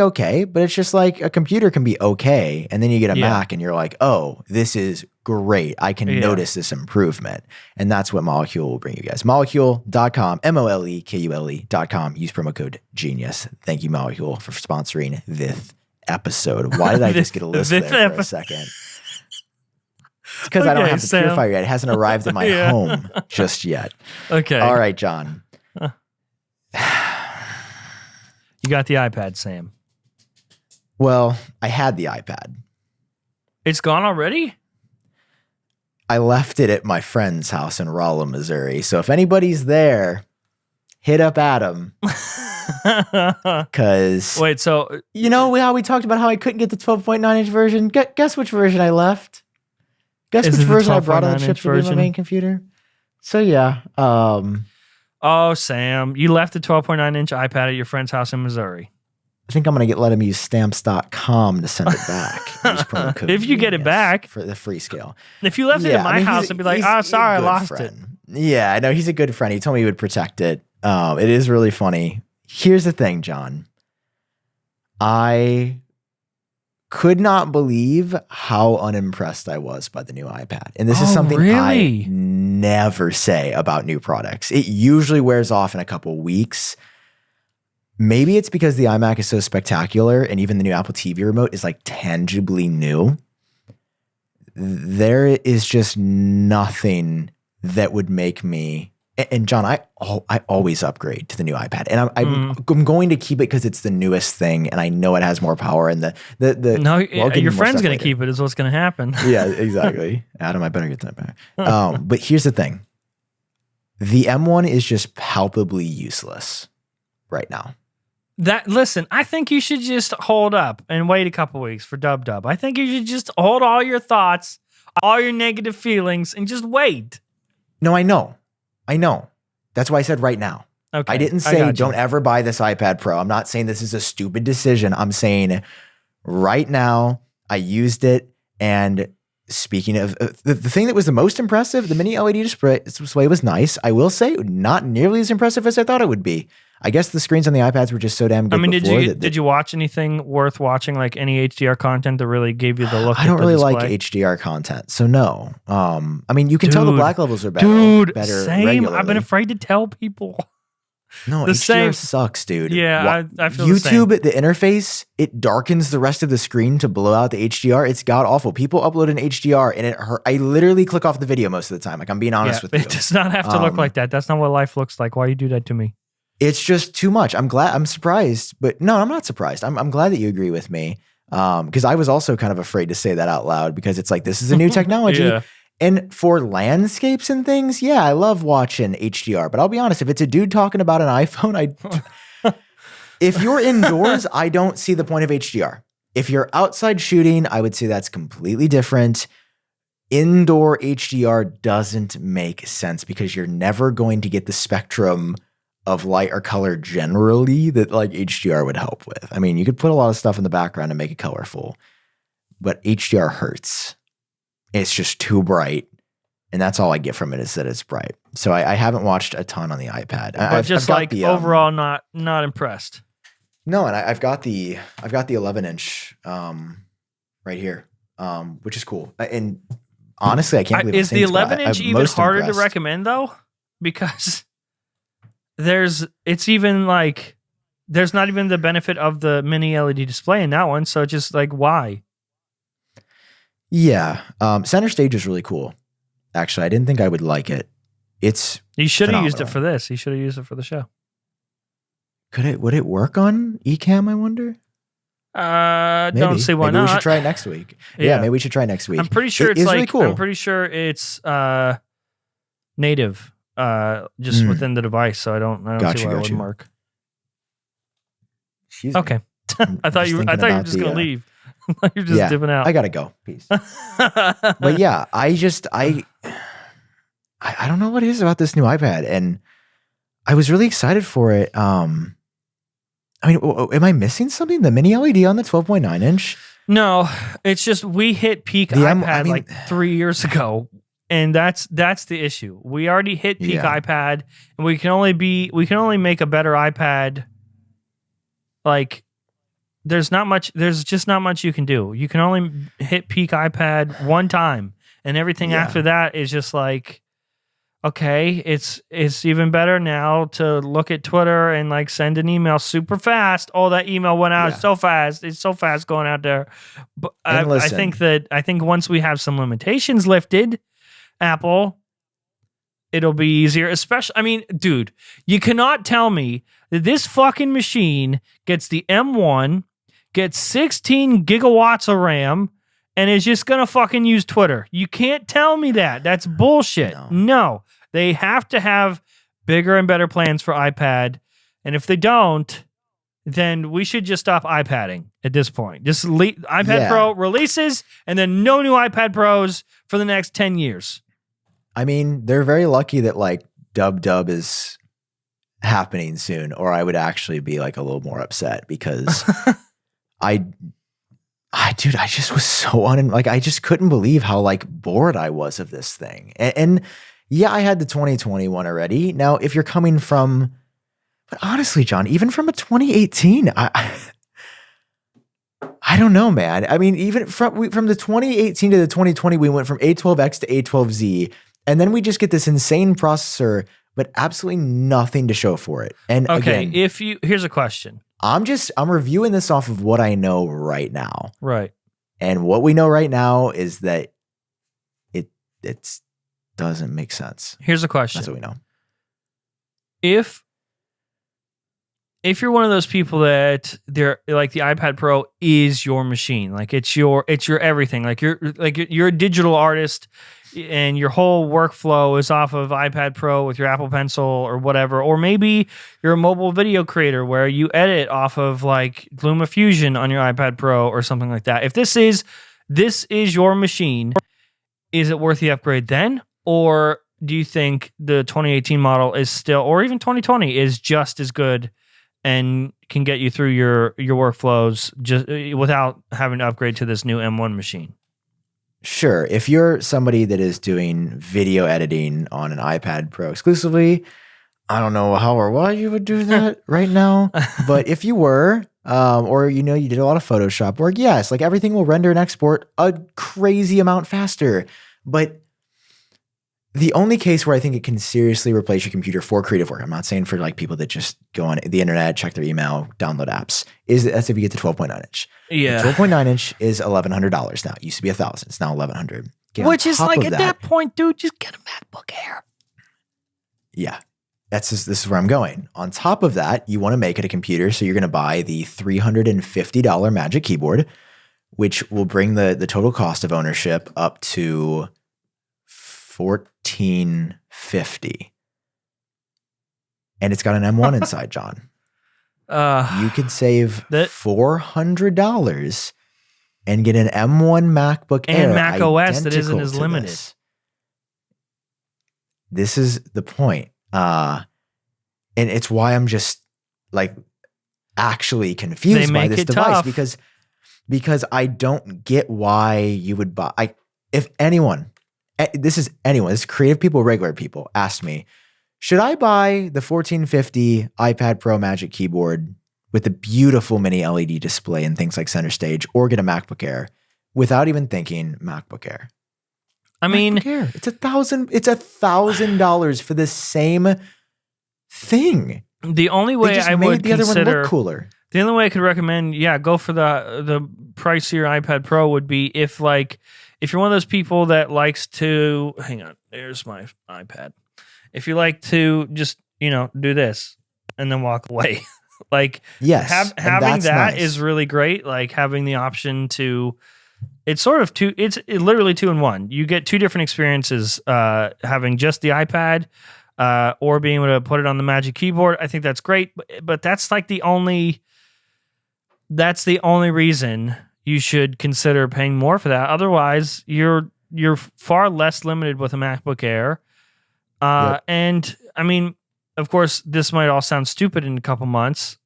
[SPEAKER 1] okay, but it's just like a computer can be okay, and then you get a Mac and you're like, oh, this is great. I can notice this improvement, and that's what Molecule will bring you guys. Molecule.com, MOLEKULE.com. Use promo code GENIUS. Thank you, Molecule, for sponsoring this episode. Why did I just get a list there for a second? It's because I don't have the purifier yet. It hasn't arrived at my home just yet.
[SPEAKER 2] Okay.
[SPEAKER 1] All right, John.
[SPEAKER 2] You got the iPad, Sam.
[SPEAKER 1] Well, I had the iPad.
[SPEAKER 2] It's gone already?
[SPEAKER 1] I left it at my friend's house in Rolla, Missouri. So if anybody's there, hit up Adam. Because
[SPEAKER 2] wait, so
[SPEAKER 1] how we talked about how I couldn't get the 12.9 inch version? Guess which version I left? Guess which version I brought on the chip to be my main computer? So yeah.
[SPEAKER 2] Oh, Sam, you left the 12.9 inch iPad at your friend's house in Missouri.
[SPEAKER 1] I think I'm going to let him use stamps.com to send it back. Use promo code
[SPEAKER 2] if you get it back.
[SPEAKER 1] For the free scale.
[SPEAKER 2] If you left it at my house, I'd be like, sorry, I lost it.
[SPEAKER 1] Yeah, I know. He's a good friend. He told me he would protect it. It is really funny. Here's the thing, John. I could not believe how unimpressed I was by the new iPad. And this is something I never say about new products. It usually wears off in a couple weeks. Maybe it's because the iMac is so spectacular and even the new Apple TV remote is like tangibly new. There is just nothing that would make me... And John, I always upgrade to the new iPad, and I'm going to keep it because it's the newest thing, and I know it has more power. And
[SPEAKER 2] your friend's going to keep it is what's going to happen.
[SPEAKER 1] Yeah, exactly. Adam, I better get that back. But here's the thing: the M1 is just palpably useless right now.
[SPEAKER 2] Listen, I think you should just hold up and wait a couple weeks for Dub. I think you should just hold all your thoughts, all your negative feelings, and just wait.
[SPEAKER 1] No, I know. That's why I said right now. Okay, I didn't say don't ever buy this iPad Pro. I'm not saying this is a stupid decision. I'm saying right now I used it. And speaking of the thing that was the most impressive, the mini LED display was nice. I will say not nearly as impressive as I thought it would be. I guess the screens on the iPads were just so damn good. I mean,
[SPEAKER 2] did you watch anything worth watching, like any HDR content that really gave you the look?
[SPEAKER 1] I don't really like HDR content, so no. I mean, you can tell the black levels are better.
[SPEAKER 2] Same.
[SPEAKER 1] Regularly.
[SPEAKER 2] I've been afraid to tell people.
[SPEAKER 1] No, HDR sucks, dude.
[SPEAKER 2] Yeah, I feel
[SPEAKER 1] YouTube,
[SPEAKER 2] the same.
[SPEAKER 1] The interface, it darkens the rest of the screen to blow out the HDR. It's god awful. People upload an HDR and it hurt. I literally click off the video most of the time. Like, I'm being honest with you.
[SPEAKER 2] It does not have to look like that. That's not what life looks like. Why you do that to me?
[SPEAKER 1] It's just too much. I'm surprised, but no, I'm not surprised. I'm glad that you agree with me. Because I was also kind of afraid to say that out loud because it's like, this is a new technology.
[SPEAKER 2] Yeah.
[SPEAKER 1] And for landscapes and things, yeah, I love watching HDR. But I'll be honest, if it's a dude talking about an iPhone, if you're indoors, I don't see the point of HDR. If you're outside shooting, I would say that's completely different. Indoor HDR doesn't make sense because you're never going to get the spectrum of light or color generally that like HDR would help with. I mean, you could put a lot of stuff in the background and make it colorful, but HDR hurts. It's just too bright. And that's all I get from it is that it's bright. So I haven't watched a ton on the iPad.
[SPEAKER 2] But overall not impressed.
[SPEAKER 1] No, and I've got the 11-inch right here, which is cool. And honestly, I can't believe
[SPEAKER 2] is the 11-inch even harder to recommend though? Because there's not even the benefit of the mini LED display in that one. So just like, why?
[SPEAKER 1] Yeah. Center stage is really cool. Actually, I didn't think I would like it.
[SPEAKER 2] You should have used it for this. You should have used it for the show.
[SPEAKER 1] Would it work on Ecamm, I wonder?
[SPEAKER 2] Don't see why not.
[SPEAKER 1] Maybe we should try it next week. Yeah, maybe we should try it next week.
[SPEAKER 2] I'm pretty sure
[SPEAKER 1] really cool.
[SPEAKER 2] I'm pretty sure it's native just within the device, so I don't see why it wouldn't work. Okay. I thought you were just going to leave. You're just dipping out.
[SPEAKER 1] I gotta go. Peace. But yeah, I don't know what it is about this new iPad, and I was really excited for it. I mean, am I missing something? The mini LED on the 12.9 inch?
[SPEAKER 2] No, it's just we hit peak iPad like 3 years ago, and that's the issue. We already hit peak iPad, and we can only make a better iPad. Like, there's just not much you can do. You can only hit peak iPad one time, and everything after that is just like, okay, it's even better now to look at Twitter and like send an email super fast. Oh, that email went out so fast. It's so fast going out there. But I think once we have some limitations lifted, Apple, it'll be easier. Especially, I mean, dude, you cannot tell me that this fucking machine gets the M1, gets 16 gigawatts of RAM, and is just gonna fucking use Twitter. You can't tell me that. That's bullshit. No. They have to have bigger and better plans for iPad. And if they don't, then we should just stop iPadding at this point. Just iPad Pro releases, and then no new iPad Pros for the next 10 years.
[SPEAKER 1] I mean, they're very lucky that like Dub is happening soon, or I would actually be like a little more upset because dude, I just was so I just couldn't believe how like bored I was of this thing. And yeah, I had the 2021 already. Now, if you're coming from, but honestly, John, even from a 2018, I don't know, man. I mean, even from the 2018 to the 2020, we went from A12X to A12Z, and then we just get this insane processor, but absolutely nothing to show for it. And
[SPEAKER 2] okay, again, here's a question.
[SPEAKER 1] I'm reviewing this off of what I know right now.
[SPEAKER 2] Right.
[SPEAKER 1] And what we know right now is that it's doesn't make sense.
[SPEAKER 2] Here's a question.
[SPEAKER 1] That's what we know.
[SPEAKER 2] If you're one of those people that they're like the iPad Pro is your machine, like it's your everything, like you're a digital artist and your whole workflow is off of iPad Pro with your Apple Pencil or whatever, or maybe you're a mobile video creator where you edit off of like LumaFusion on your iPad Pro or something like that. If this is your machine, is it worth the upgrade then? Or do you think the 2018 model is still, or even 2020 is just as good and can get you through your workflows just without having to upgrade to this new M1 machine?
[SPEAKER 1] Sure. If you're somebody that is doing video editing on an iPad Pro exclusively, I don't know how or why you would do that right now. But if you were, or you did a lot of Photoshop work, yes, like everything will render and export a crazy amount faster. But the only case where I think it can seriously replace your computer for creative work, I'm not saying for like people that just go on the internet, check their email, download apps, that's if you get the 12.9 inch.
[SPEAKER 2] Yeah.
[SPEAKER 1] The 12.9 inch is $1,100 now. It used to be $1,000. It's now $1,100.
[SPEAKER 2] Which is like, at that point, dude, just get a MacBook Air.
[SPEAKER 1] Yeah. This is where I'm going. On top of that, you want to make it a computer. So you're going to buy the $350 Magic Keyboard, which will bring the total cost of ownership up to $1,450, and it's got an M1 inside, John. You could save $400 and get an M1 MacBook Air
[SPEAKER 2] and Mac OS that isn't as limited.
[SPEAKER 1] This is the point, and it's why I'm just like actually confused by this device because I don't get why you would buy. If anyone. This is creative people, regular people asked me, should I buy the 1450 iPad Pro Magic Keyboard with the beautiful mini LED display and things like Center Stage, or get a MacBook Air without even thinking MacBook Air?
[SPEAKER 2] I mean,
[SPEAKER 1] Air. It's $1,000 for the same thing.
[SPEAKER 2] The only way I would
[SPEAKER 1] the other one
[SPEAKER 2] consider
[SPEAKER 1] look cooler.
[SPEAKER 2] The only way I could recommend, go for the pricier iPad Pro would be if you're one of those people that likes to, hang on, there's my iPad. If you like to just, do this and then walk away, like,
[SPEAKER 1] yes,
[SPEAKER 2] having that
[SPEAKER 1] nice.
[SPEAKER 2] is really great. Like having the option to, it's literally 2 in 1. You get 2 different experiences, having just the iPad, or being able to put it on the Magic Keyboard. I think that's great, but that's like the only reason you should consider paying more for that. Otherwise, you're far less limited with a MacBook Air.
[SPEAKER 1] Yep.
[SPEAKER 2] And I mean, of course, this might all sound stupid in a couple months,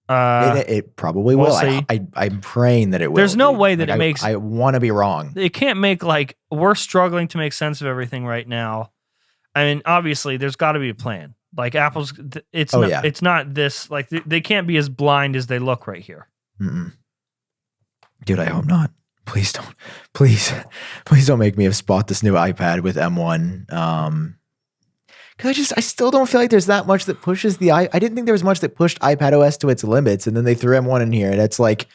[SPEAKER 1] It probably
[SPEAKER 2] we'll
[SPEAKER 1] will.
[SPEAKER 2] see.
[SPEAKER 1] I'm praying that it will.
[SPEAKER 2] There's no way that
[SPEAKER 1] like,
[SPEAKER 2] it makes.
[SPEAKER 1] I want to be wrong.
[SPEAKER 2] It can't make like we're struggling to make sense of everything right now. I mean, obviously, there's got to be a plan. Like Apple's, it's not this. Like they can't be as blind as they look right here.
[SPEAKER 1] Mm-mm. Dude, I hope not. Please don't. Please don't make me have bought this new iPad with M1. Because I still don't feel like there's that much that pushes I didn't think there was much that pushed iPad OS to its limits, and then they threw M1 in here, and it's like,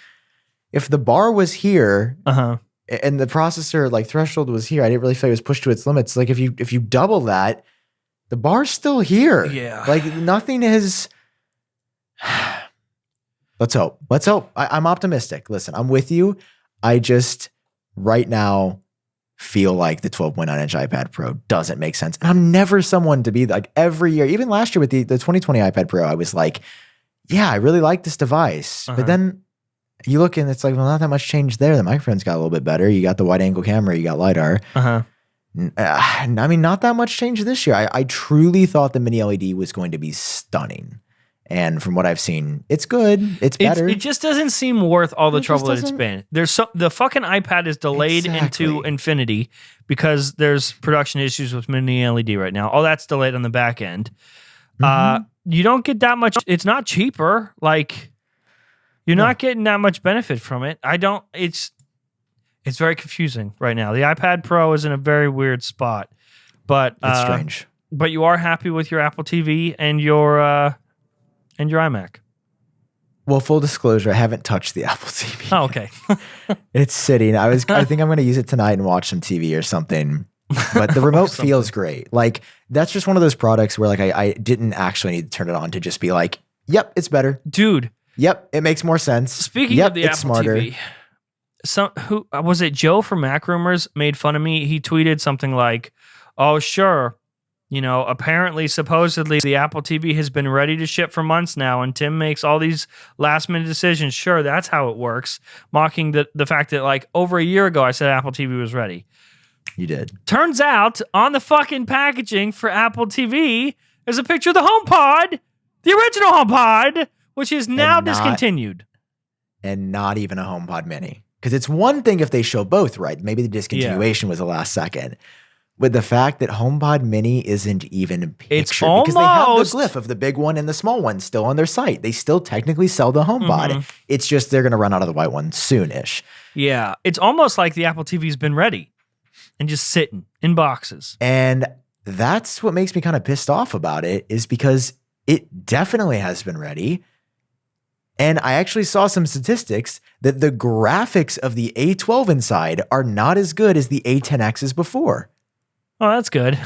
[SPEAKER 1] if the bar was here, and the processor like threshold was here, I didn't really feel like it was pushed to its limits. Like if you double that, the bar's still here.
[SPEAKER 2] Yeah.
[SPEAKER 1] Like nothing is. Let's hope. I'm optimistic. Listen, I'm with you. I just right now feel like the 12.9-inch iPad Pro doesn't make sense. And I'm never someone to be like every year, even last year with the 2020 iPad Pro, I was like, yeah, I really like this device. But then you look and it's like, well, not that much change there. The microphone's got a little bit better. You got the wide angle camera, you got LiDAR. I mean, not that much change this year. I truly thought the mini LED was going to be stunning. And from what I've seen, it's good. It's better.
[SPEAKER 2] It just doesn't seem worth all the trouble that it's been. The fucking iPad is delayed into infinity because there's production issues with mini LED right now. All that's delayed on the back end. You don't get that much. It's not cheaper. Like you're not getting that much benefit from it. It's very confusing right now. The iPad Pro is in a very weird spot, but
[SPEAKER 1] it's strange.
[SPEAKER 2] But you are happy with your Apple TV and your iMac.
[SPEAKER 1] Well, full disclosure, I haven't touched the Apple TV.
[SPEAKER 2] Oh, okay.
[SPEAKER 1] It's sitting. I think I'm going to use it tonight and watch some TV or something. But the remote feels great. Like that's just one of those products where like I didn't actually need to turn it on to just be like, yep, it's better.
[SPEAKER 2] Dude.
[SPEAKER 1] Yep, it makes more sense.
[SPEAKER 2] Speaking of the Apple TV, who was it? Joe from Mac Rumors made fun of me. He tweeted something like, "Oh, sure, apparently, supposedly, the Apple TV has been ready to ship for months now, and Tim makes all these last-minute decisions. Sure, that's how it works." Mocking the fact that like over a year ago, I said Apple TV was ready.
[SPEAKER 1] You did.
[SPEAKER 2] Turns out, on the fucking packaging for Apple TV, there's a picture of the HomePod, the original HomePod, which is now discontinued.
[SPEAKER 1] And not even a HomePod Mini. Because it's one thing if they show both, right? Maybe the discontinuation was the last second. With the fact that HomePod Mini isn't even pictured. Because they have the glyph of the big one and the small one still on their site. They still technically sell the HomePod. It's just they're going to run out of the white one soon-ish.
[SPEAKER 2] Yeah. It's almost like the Apple TV's been ready and just sitting in boxes.
[SPEAKER 1] And that's what makes me kind of pissed off about it, is because it definitely has been ready. And I actually saw some statistics that the graphics of the A12 inside are not as good as the A10X's before.
[SPEAKER 2] Oh, that's good.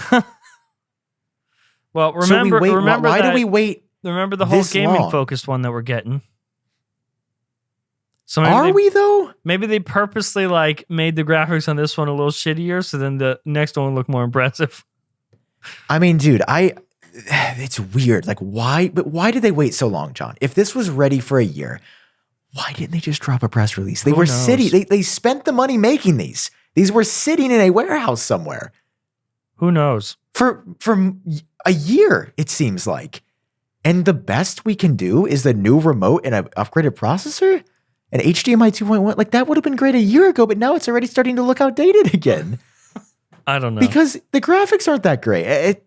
[SPEAKER 2] Well, remember,
[SPEAKER 1] why do we wait?
[SPEAKER 2] Remember the whole gaming focused one that we're getting. So
[SPEAKER 1] we though?
[SPEAKER 2] Maybe they purposely like made the graphics on this one a little shittier, so then the next one will look more impressive.
[SPEAKER 1] I mean, dude, it's weird. Like, why? But why did they wait so long, John? If this was ready for a year, why didn't they just drop a press release? They were sitting. They spent the money making these. These were sitting in a warehouse somewhere.
[SPEAKER 2] Who knows?
[SPEAKER 1] For a year, it seems like. And the best we can do is the new remote and an upgraded processor and HDMI 2.1. Like, that would have been great a year ago, but now it's already starting to look outdated again.
[SPEAKER 2] I don't know.
[SPEAKER 1] Because the graphics aren't that great.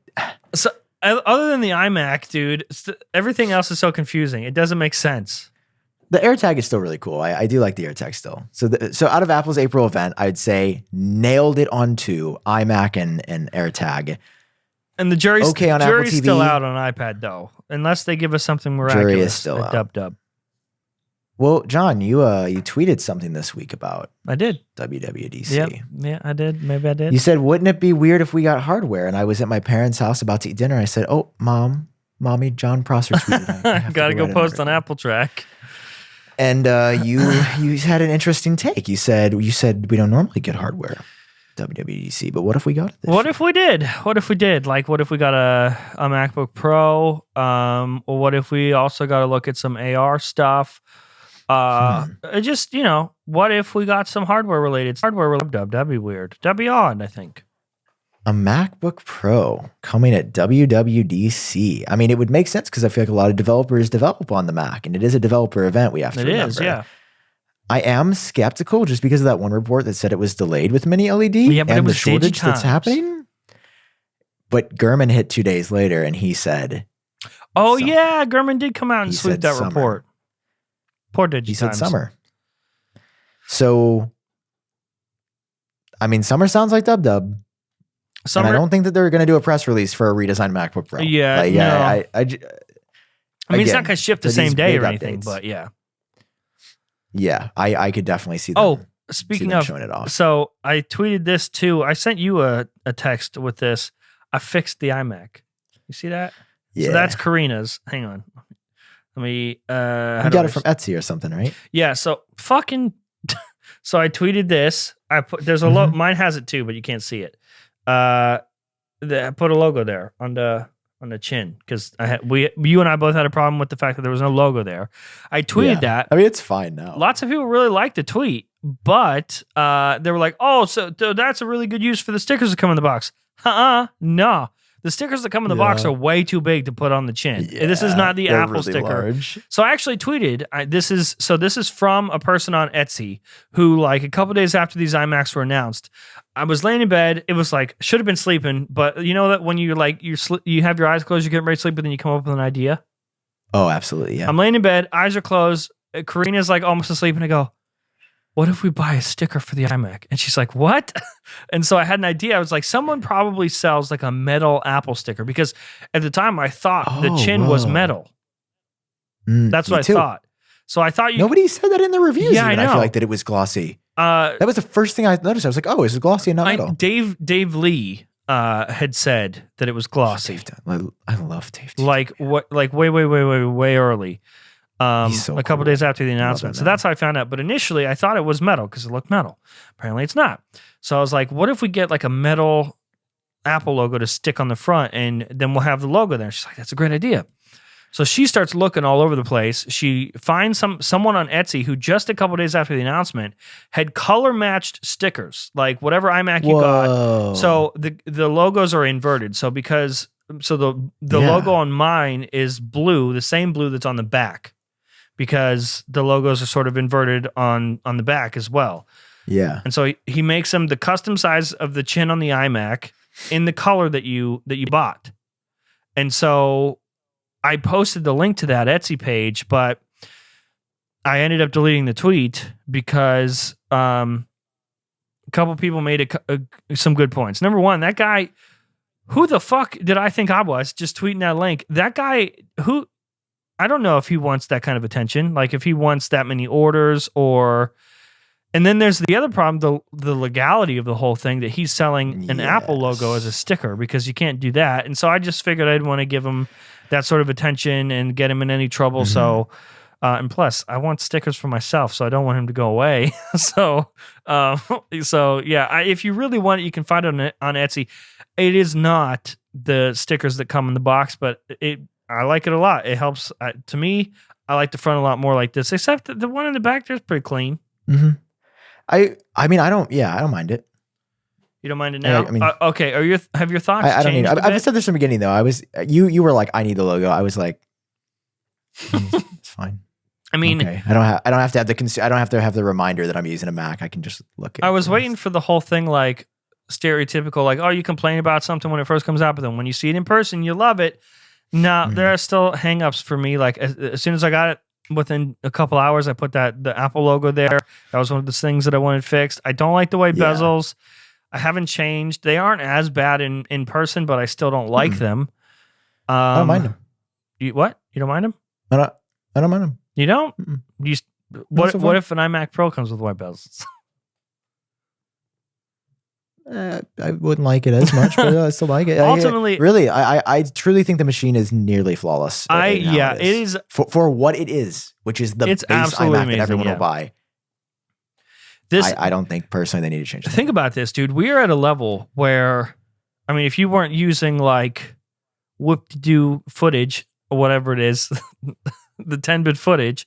[SPEAKER 2] So, other than the iMac, dude, everything else is so confusing. It doesn't make sense.
[SPEAKER 1] The AirTag is still really cool. I do like the AirTag still. So out of Apple's April event, I'd say nailed it onto iMac and AirTag.
[SPEAKER 2] And the jury's
[SPEAKER 1] okay on Apple TV.
[SPEAKER 2] Still out on iPad though, unless they give us something miraculous.
[SPEAKER 1] Jury is still out.
[SPEAKER 2] Dub.
[SPEAKER 1] Well, John, you tweeted something this week about
[SPEAKER 2] I did
[SPEAKER 1] WWDC.
[SPEAKER 2] Yeah, I did. Maybe I did.
[SPEAKER 1] You said, "Wouldn't it be weird if we got hardware?" And I was at my parents' house about to eat dinner. I said, "Oh, mommy, John Prosser tweeted. I
[SPEAKER 2] got to go post on Apple Track."
[SPEAKER 1] And you had an interesting take. You said we don't normally get hardware, WWDC, but what if we got it?
[SPEAKER 2] What if we did? Like, what if we got a MacBook Pro? Or what if we also got to look at some AR stuff? Just what if we got some hardware related? That'd be weird. That'd be odd. I think.
[SPEAKER 1] A MacBook Pro coming at WWDC. I mean, it would make sense because I feel like a lot of developers develop on the Mac, and it is a developer event. We have to remember.
[SPEAKER 2] It is, yeah.
[SPEAKER 1] I am skeptical just because of that one report that said it was delayed with Mini LED
[SPEAKER 2] Yeah, but
[SPEAKER 1] and
[SPEAKER 2] it was
[SPEAKER 1] the shortage that's
[SPEAKER 2] Digitimes.
[SPEAKER 1] happening. But Gurman hit 2 days later, and he said,
[SPEAKER 2] "Oh
[SPEAKER 1] summer.
[SPEAKER 2] yeah, Gurman did come out and
[SPEAKER 1] He
[SPEAKER 2] sweep
[SPEAKER 1] said
[SPEAKER 2] that
[SPEAKER 1] summer.
[SPEAKER 2] report." Poor Digitimes.
[SPEAKER 1] He said summer. So, I mean, summer sounds like dub.
[SPEAKER 2] Summer.
[SPEAKER 1] And I don't think that they're going to do a press release for a redesigned MacBook Pro.
[SPEAKER 2] Yeah,
[SPEAKER 1] like,
[SPEAKER 2] no.
[SPEAKER 1] I
[SPEAKER 2] mean, it's not going to ship the same day or anything, but yeah.
[SPEAKER 1] Yeah, I could definitely see them.
[SPEAKER 2] Speaking of,
[SPEAKER 1] showing it off.
[SPEAKER 2] So I tweeted this too. I sent you a text with this. I fixed the iMac. You see that?
[SPEAKER 1] Yeah.
[SPEAKER 2] So that's Karina's. Hang on. Let me.
[SPEAKER 1] You got it from Etsy or something, right?
[SPEAKER 2] Yeah. So fucking. So I tweeted this. I put there's a logo. Mine has it too, but you can't see it. I put a logo there on the chin because you and I both had a problem with the fact that there was no logo there. I tweeted that.
[SPEAKER 1] I mean, it's fine now.
[SPEAKER 2] Lots of people really liked the tweet, but they were like, "Oh, so that's a really good use for the stickers that come in the box." No. The stickers that come in the box are way too big to put on the chin.
[SPEAKER 1] Yeah,
[SPEAKER 2] this is not the Apple
[SPEAKER 1] really
[SPEAKER 2] sticker.
[SPEAKER 1] Large.
[SPEAKER 2] So I actually tweeted, this is from a person on Etsy who, like, a couple days after these iMacs were announced, I was laying in bed. It was like, should have been sleeping, but you know that when you have your eyes closed, you're getting ready to sleep, but then you come up with an idea?
[SPEAKER 1] Oh, absolutely, yeah.
[SPEAKER 2] I'm laying in bed, eyes are closed. Karina's like almost asleep, and I go, what if we buy a sticker for the iMac? And she's like, what? And so I had an idea. I was like, someone probably sells like a metal Apple sticker because at the time I thought the chin was metal. That's what I thought. So I thought
[SPEAKER 1] nobody said that in the reviews.
[SPEAKER 2] Yeah, I know.
[SPEAKER 1] I feel like that it was glossy. That was the first thing I noticed. I was like, oh, it's glossy and not metal.
[SPEAKER 2] Dave Lee had said that it was glossy.
[SPEAKER 1] I love Dave.
[SPEAKER 2] Like way early.
[SPEAKER 1] So
[SPEAKER 2] a couple
[SPEAKER 1] cool.
[SPEAKER 2] days after the announcement. So that's how I found out. But initially I thought it was metal because it looked metal. Apparently it's not. So I was like, what if we get like a metal Apple logo to stick on the front and then we'll have the logo there? She's like, that's a great idea. So she starts looking all over the place. She finds someone on Etsy who just a couple days after the announcement had color matched stickers, like whatever iMac you got. So the logos are inverted. So the logo on mine is blue, the same blue that's on the back, because the logos are sort of inverted on the back as well.
[SPEAKER 1] Yeah.
[SPEAKER 2] And so he makes them the custom size of the chin on the iMac in the color that you bought. And so I posted the link to that Etsy page, but I ended up deleting the tweet because a couple people made some good points. Number one, that guy, who the fuck did I think I was just tweeting that link? That guy who, I don't know if he wants that kind of attention, like if he wants that many orders or... And then there's the other problem, the legality of the whole thing, that he's selling an Apple logo as a sticker because you can't do that. And so I just figured I'd want to give him that sort of attention and get him in any trouble. So, and plus I want stickers for myself, so I don't want him to go away. So yeah, if you really want it, you can find it on Etsy. It is not the stickers that come in the box, but I like it a lot. It helps. To me, I like the front a lot more like this, except the one in the back there's pretty clean.
[SPEAKER 1] Mm-hmm. I mean, I don't mind it.
[SPEAKER 2] You don't mind it now?
[SPEAKER 1] I mean,
[SPEAKER 2] okay. Have your thoughts changed?
[SPEAKER 1] I don't need it. I've said this from the beginning though. You were like, I need the logo. I was like, it's fine.
[SPEAKER 2] I mean,
[SPEAKER 1] okay. I don't have to have the reminder that I'm using a Mac. I can just look at it.
[SPEAKER 2] I was waiting for the whole thing, like stereotypical, like, oh, you complain about something when it first comes out, but then when you see it in person, you love it. No, there are still hangups for me. Like as soon as I got it, within a couple hours, I put the Apple logo there. That was one of the things that I wanted fixed. I don't like the way bezels. I haven't changed. They aren't as bad in person, but I still don't like them.
[SPEAKER 1] I don't mind them.
[SPEAKER 2] What? You don't mind them?
[SPEAKER 1] I don't mind them.
[SPEAKER 2] You don't? What if an iMac Pro comes with white bezels?
[SPEAKER 1] I wouldn't like it as much, but I still like it.
[SPEAKER 2] Ultimately,
[SPEAKER 1] I truly think the machine is nearly flawless.
[SPEAKER 2] It is
[SPEAKER 1] for what it is, which is the base iMac that everyone will buy. I don't think personally they need to change that.
[SPEAKER 2] Think about this, dude. We are at a level where, I mean, if you weren't using like whoop-de-doo footage or whatever it is, the 10-bit footage,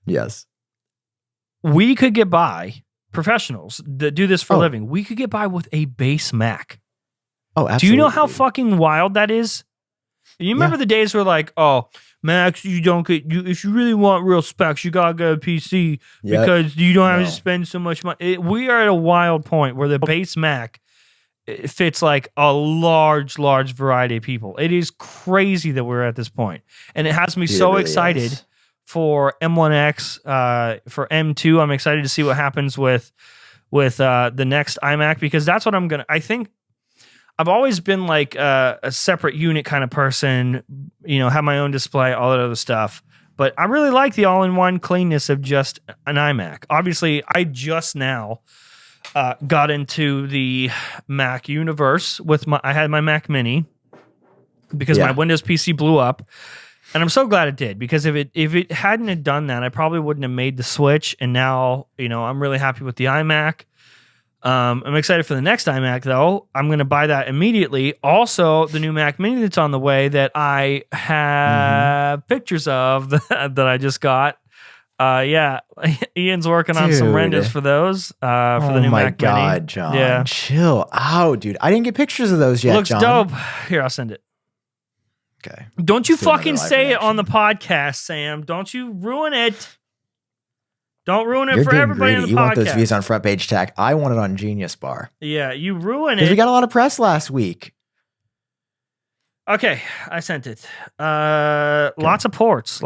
[SPEAKER 1] yes,
[SPEAKER 2] we could get by. Professionals that do this for a living, we could get by with a base Mac.
[SPEAKER 1] Oh, absolutely.
[SPEAKER 2] Do you know how
[SPEAKER 1] dude.
[SPEAKER 2] fucking wild that is? You remember the days where like, oh, Max, you don't get you if you really want real specs, you gotta go to PC because you don't have to spend so much money. We are at a wild point where the base Mac it fits like a large variety of people. It is crazy that we're at this point, and it has me so really excited for M1X, for M2. I'm excited to see what happens with the next iMac, because that's what I think. I've always been like a separate unit kind of person, have my own display, all that other stuff. But I really like the all-in-one cleanness of just an iMac. Obviously, I just now got into the Mac universe I had my Mac Mini because my Windows PC blew up. And I'm so glad it did, because if it hadn't have done that, I probably wouldn't have made the switch. And now, I'm really happy with the iMac. I'm excited for the next iMac, though. I'm going to buy that immediately. Also, the new Mac Mini that's on the way that I have pictures of that I just got. Ian's working on some renders for those for the new Mac Mini. Oh my God,
[SPEAKER 1] John. Yeah. Chill out, dude. I didn't get pictures of those yet,
[SPEAKER 2] Looks
[SPEAKER 1] John.
[SPEAKER 2] dope. Here, I'll send it.
[SPEAKER 1] Okay.
[SPEAKER 2] Don't you fucking say it on the podcast, Sam. Don't you ruin it. Don't ruin it for everybody in the podcast.
[SPEAKER 1] You want those views on Front Page Tech. I want it on Genius Bar.
[SPEAKER 2] Yeah, you ruin it.
[SPEAKER 1] Because we got a lot of press last week.
[SPEAKER 2] Okay, I sent it. Lots of ports.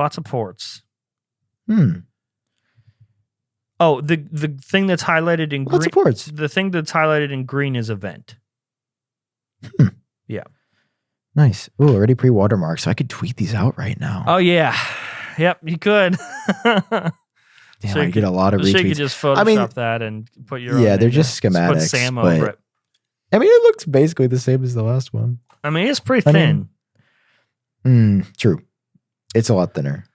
[SPEAKER 2] Oh, the thing that's highlighted in green.
[SPEAKER 1] Lots of ports.
[SPEAKER 2] The thing that's highlighted in green is event. Yeah.
[SPEAKER 1] Nice. Ooh, already pre-watermarked, so I could tweet these out right now.
[SPEAKER 2] Oh, yeah. Yep, you could.
[SPEAKER 1] Damn, I get a lot of retweets.
[SPEAKER 2] So you could just Photoshop that and put your own
[SPEAKER 1] they're just schematics.
[SPEAKER 2] Put Sam over it.
[SPEAKER 1] I mean, it looks basically the same as the last one.
[SPEAKER 2] I mean, it's pretty thin.
[SPEAKER 1] True. It's a lot thinner.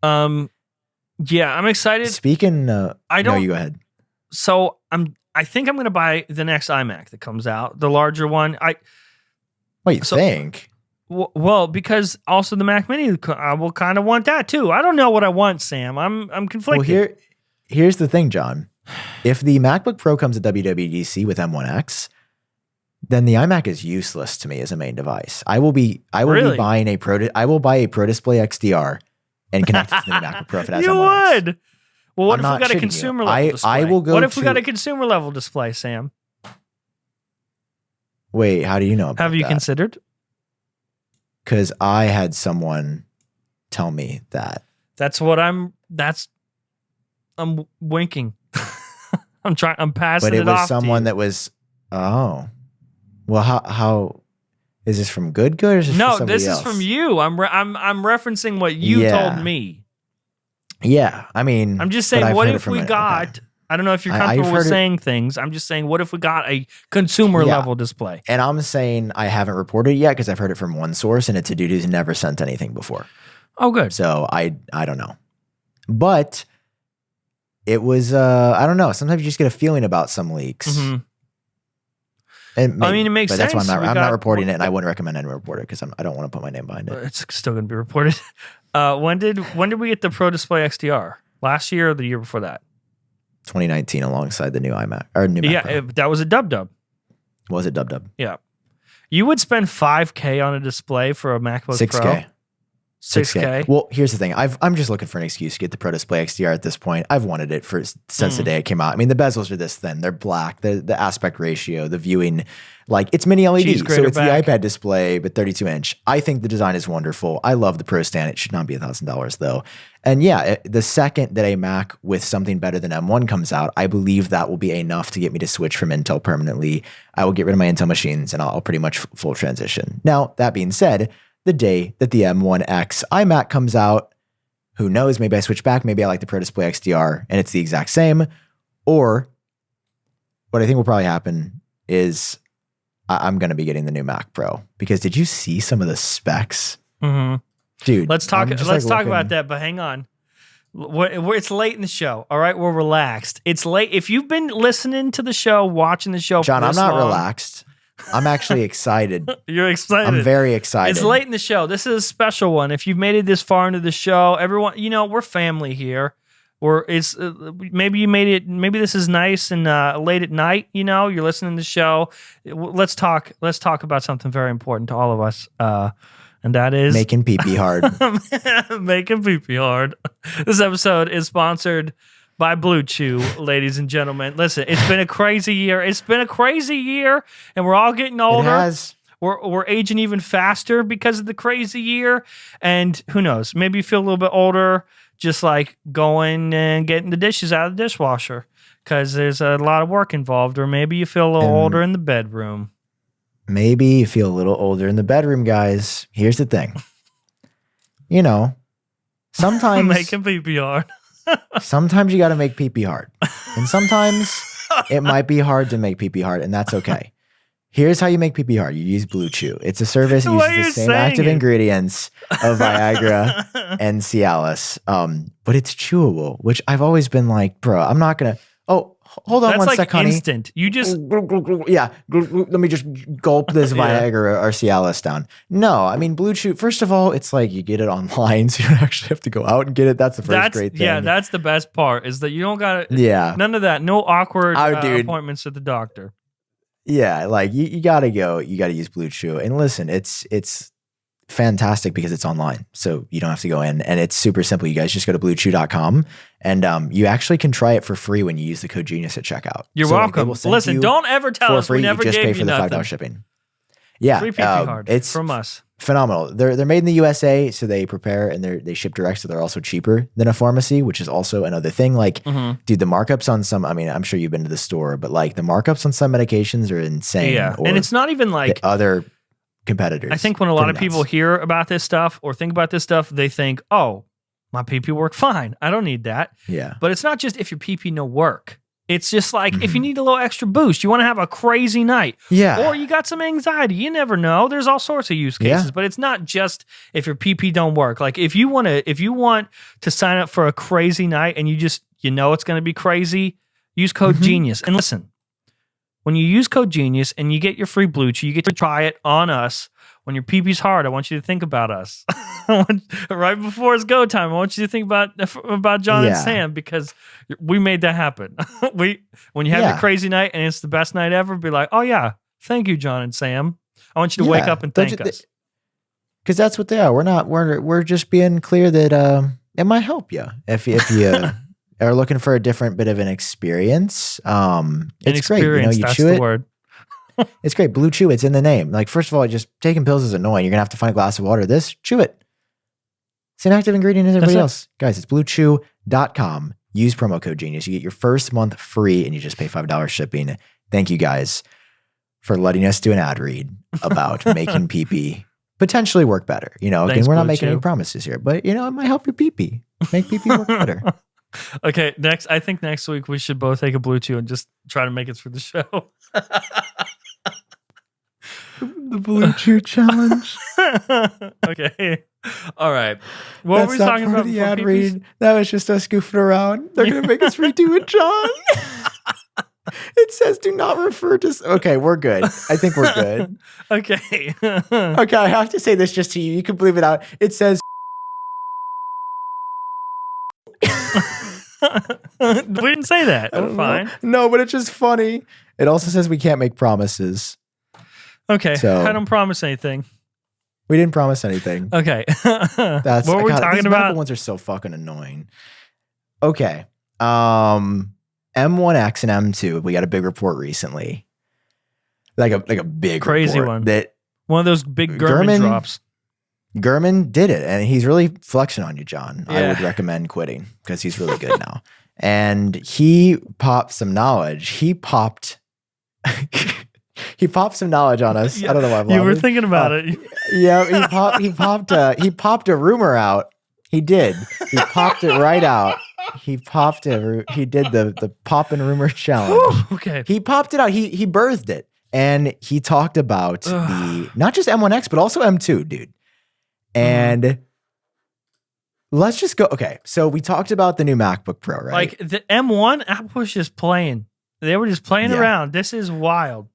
[SPEAKER 2] Yeah, I'm excited.
[SPEAKER 1] Speaking, no, you go ahead.
[SPEAKER 2] So I think I'm going to buy the next iMac that comes out, the larger one.
[SPEAKER 1] What you think?
[SPEAKER 2] Well, because also the Mac Mini, I will kind of want that too. I don't know what I want, Sam. I'm conflicted.
[SPEAKER 1] Well, here's the thing, John. If the MacBook Pro comes at WWDC with M1X, then the iMac is useless to me as a main device. I will be buying a Pro Display XDR and connect it to the MacBook Pro if it has
[SPEAKER 2] You
[SPEAKER 1] M1X.
[SPEAKER 2] would. Well, what if we got a consumer level display?
[SPEAKER 1] I will go.
[SPEAKER 2] What if we got a consumer level display, Sam?
[SPEAKER 1] Wait, how do you know about that?
[SPEAKER 2] Have you considered?
[SPEAKER 1] Because I had someone tell me that.
[SPEAKER 2] I'm winking. I'm passing it off.
[SPEAKER 1] But it was someone that was. Oh, well, how is this from Good or is this from somebody else?
[SPEAKER 2] This is from you. I'm referencing what you told me.
[SPEAKER 1] Yeah, I mean,
[SPEAKER 2] I'm just saying, what if we got? Okay. I don't know if you're comfortable with saying things. I'm just saying, what if we got a consumer level display?
[SPEAKER 1] And I'm saying I haven't reported it yet because I've heard it from one source, and it's a dude who's never sent anything before.
[SPEAKER 2] Oh, good.
[SPEAKER 1] So I don't know, but it was I don't know. Sometimes you just get a feeling about some leaks. Mm-hmm. And maybe,
[SPEAKER 2] it makes sense.
[SPEAKER 1] That's why I'm not reporting it, and I wouldn't recommend anyone report it because I don't want to put my name behind it.
[SPEAKER 2] It's still going to be reported. When did we get the Pro Display XDR? Last year or the year before that?
[SPEAKER 1] 2019, alongside the new iMac or new Mac Pro.
[SPEAKER 2] That was a dub.
[SPEAKER 1] Was it dub?
[SPEAKER 2] Yeah. You would spend $5,000 on a display for a MacBook Pro? $6,000.
[SPEAKER 1] Well, here's the thing. I'm just looking for an excuse to get the Pro Display XDR at this point. I've wanted it since the day it came out. I mean, the bezels are this thin. They're black. The aspect ratio, the viewing, it's mini LED. So it's the iPad display, but 32-inch. I think the design is wonderful. I love the Pro stand. It should not be $1,000 though. And yeah, the second that a Mac with something better than M1 comes out, I believe that will be enough to get me to switch from Intel permanently. I will get rid of my Intel machines and I'll pretty much full transition. Now, that being said, the day that the M1X iMac comes out, who knows, maybe I switch back, maybe I like the Pro Display XDR and it's the exact same. Or what I think will probably happen is I'm going to be getting the new Mac Pro, because did you see some of the specs?
[SPEAKER 2] Mm-hmm.
[SPEAKER 1] Dude,
[SPEAKER 2] let's talk about that, but hang on. It's late in the show. All right, we're relaxed. It's late. If you've been listening to the show, watching the show,
[SPEAKER 1] John, I'm not relaxed. I'm actually excited.
[SPEAKER 2] You're excited.
[SPEAKER 1] I'm very excited.
[SPEAKER 2] It's late in the show. This is a special one. If you've made it this far into the show, everyone, we're family here. or it's maybe you made it. Maybe this is nice and late at night. You know, you're listening to the show. Let's talk about something very important to all of us, and that is
[SPEAKER 1] making pee-pee hard.
[SPEAKER 2] Making pee-pee hard. This episode is sponsored by Blue Chew, ladies and gentlemen. Listen, it's been a crazy year. And we're all getting older.
[SPEAKER 1] It has.
[SPEAKER 2] We're aging even faster because of the crazy year. And who knows? Maybe you feel a little bit older, just like going and getting the dishes out of the dishwasher because there's a lot of work involved. Or maybe you feel a little older in the bedroom.
[SPEAKER 1] Maybe you feel a little older in the bedroom, guys. Here's the thing. You know, sometimes
[SPEAKER 2] making pee-pee hard.
[SPEAKER 1] Sometimes you got to make pee-pee hard. And sometimes it might be hard to make pee-pee hard, and that's okay. Here's how you make pee-pee hard. You use Blue Chew. It's a service that uses the same active ingredients of Viagra and Cialis, but it's chewable, which I've always been like, bro, I'm not going to. Oh, hold on. That's one sec, honey.
[SPEAKER 2] Instant. You just.
[SPEAKER 1] Yeah. Let me just gulp this Viagra or Cialis down. No, I mean, Blue Chew, first of all, it's like you get it online, so you don't actually have to go out and get it. That's the first great thing.
[SPEAKER 2] Yeah, that's the best part is that you don't got to.
[SPEAKER 1] Yeah.
[SPEAKER 2] None of that. No awkward appointments at the doctor.
[SPEAKER 1] Yeah, like you gotta go. You gotta use Blue Chew. And listen, it's fantastic because it's online, so you don't have to go in, and it's super simple. You guys just go to bluechew.com, and you actually can try it for free when you use the code Genius at checkout.
[SPEAKER 2] You're welcome. Listen, don't ever tell us we never
[SPEAKER 1] just
[SPEAKER 2] gave
[SPEAKER 1] pay for
[SPEAKER 2] you
[SPEAKER 1] the
[SPEAKER 2] nothing.
[SPEAKER 1] $5 shipping. Yeah,
[SPEAKER 2] free pee-pee hard.
[SPEAKER 1] It's
[SPEAKER 2] from us.
[SPEAKER 1] Phenomenal. They're made in the USA, so they prepare and they ship direct, so they're also cheaper than a pharmacy, which is also another thing. Like, dude, the markups on some, I mean, I'm sure you've been to the store, but like the markups on some medications are insane.
[SPEAKER 2] Yeah, and it's not even like
[SPEAKER 1] other competitors.
[SPEAKER 2] I think when a lot of people hear about this stuff or think about this stuff, they think, oh, my pee-pee work fine. I don't need that.
[SPEAKER 1] Yeah.
[SPEAKER 2] But it's not just if your pee-pee no work. It's just like if you need a little extra boost, you want to have a crazy night.
[SPEAKER 1] Yeah.
[SPEAKER 2] Or you got some anxiety. You never know. There's all sorts of use cases, but it's not just if your PP don't work. Like if you want to sign up for a crazy night and you know it's going to be crazy, use code Genius. And listen, when you use code Genius and you get your free Blue Chew, you get to try it on us. When your pee-pee's hard, I want you to think about us. Right before it's go time, I want you to think about John and Sam because we made that happen. When you have a crazy night and it's the best night ever, be like, oh yeah, thank you, John and Sam. I want you to wake up and thank us.
[SPEAKER 1] Because that's what they are. We're just being clear that it might help you if you are looking for a different bit of an experience. It's great. You know, you
[SPEAKER 2] that's
[SPEAKER 1] chew
[SPEAKER 2] the
[SPEAKER 1] it.
[SPEAKER 2] word.
[SPEAKER 1] It's great. Blue Chew, it's in the name. Like, first of all, just taking pills is annoying. You're going to have to find a glass of water. This, chew it. Same active ingredient as everybody else. Guys, it's bluechew.com. Use promo code Genius. You get your first month free and you just pay $5 shipping. Thank you guys for letting us do an ad read about making pee-pee potentially work better. You know, again, we're not making any promises here, but you know, it might help your pee-pee. Make pee-pee work better.
[SPEAKER 2] Okay, I think next week we should both take a Blue Chew and just try to make it through the show.
[SPEAKER 1] The Blue Chew challenge.
[SPEAKER 2] Okay. All right. What were we talking about?
[SPEAKER 1] The ad read. That was just us goofing around. They're going to make us redo it, John. It says do not refer to. Okay, we're good. I think we're good.
[SPEAKER 2] Okay.
[SPEAKER 1] Okay, I have to say this just to you. You can believe it out. It says.
[SPEAKER 2] We didn't say that. We're fine.
[SPEAKER 1] No, but it's just funny. It also says we can't make promises.
[SPEAKER 2] Okay.
[SPEAKER 1] So,
[SPEAKER 2] I don't promise anything.
[SPEAKER 1] We didn't promise anything.
[SPEAKER 2] Okay.
[SPEAKER 1] That's
[SPEAKER 2] what were we talking
[SPEAKER 1] these
[SPEAKER 2] about?
[SPEAKER 1] medical ones are so fucking annoying. Okay. M1X and M2. We got a big report recently. Like a big
[SPEAKER 2] crazy
[SPEAKER 1] report
[SPEAKER 2] one.
[SPEAKER 1] That
[SPEAKER 2] one of those big Gurman drops.
[SPEAKER 1] Gurman did it, and he's really flexing on you, John. Yeah. I would recommend quitting because he's really good now. And he popped some knowledge. He popped some knowledge on us. Yeah. I don't know why I'm laughing.
[SPEAKER 2] You were thinking about it.
[SPEAKER 1] Yeah, he popped a rumor out. He did. He popped it right out. He did the pop and rumor challenge.
[SPEAKER 2] Ooh, okay.
[SPEAKER 1] He popped it out. He birthed it. And he talked about the not just M1X, but also M2, dude. And let's just go. Okay, so we talked about the new MacBook Pro, right?
[SPEAKER 2] Like the M1, Apple was just playing. They were just playing around. This is wild.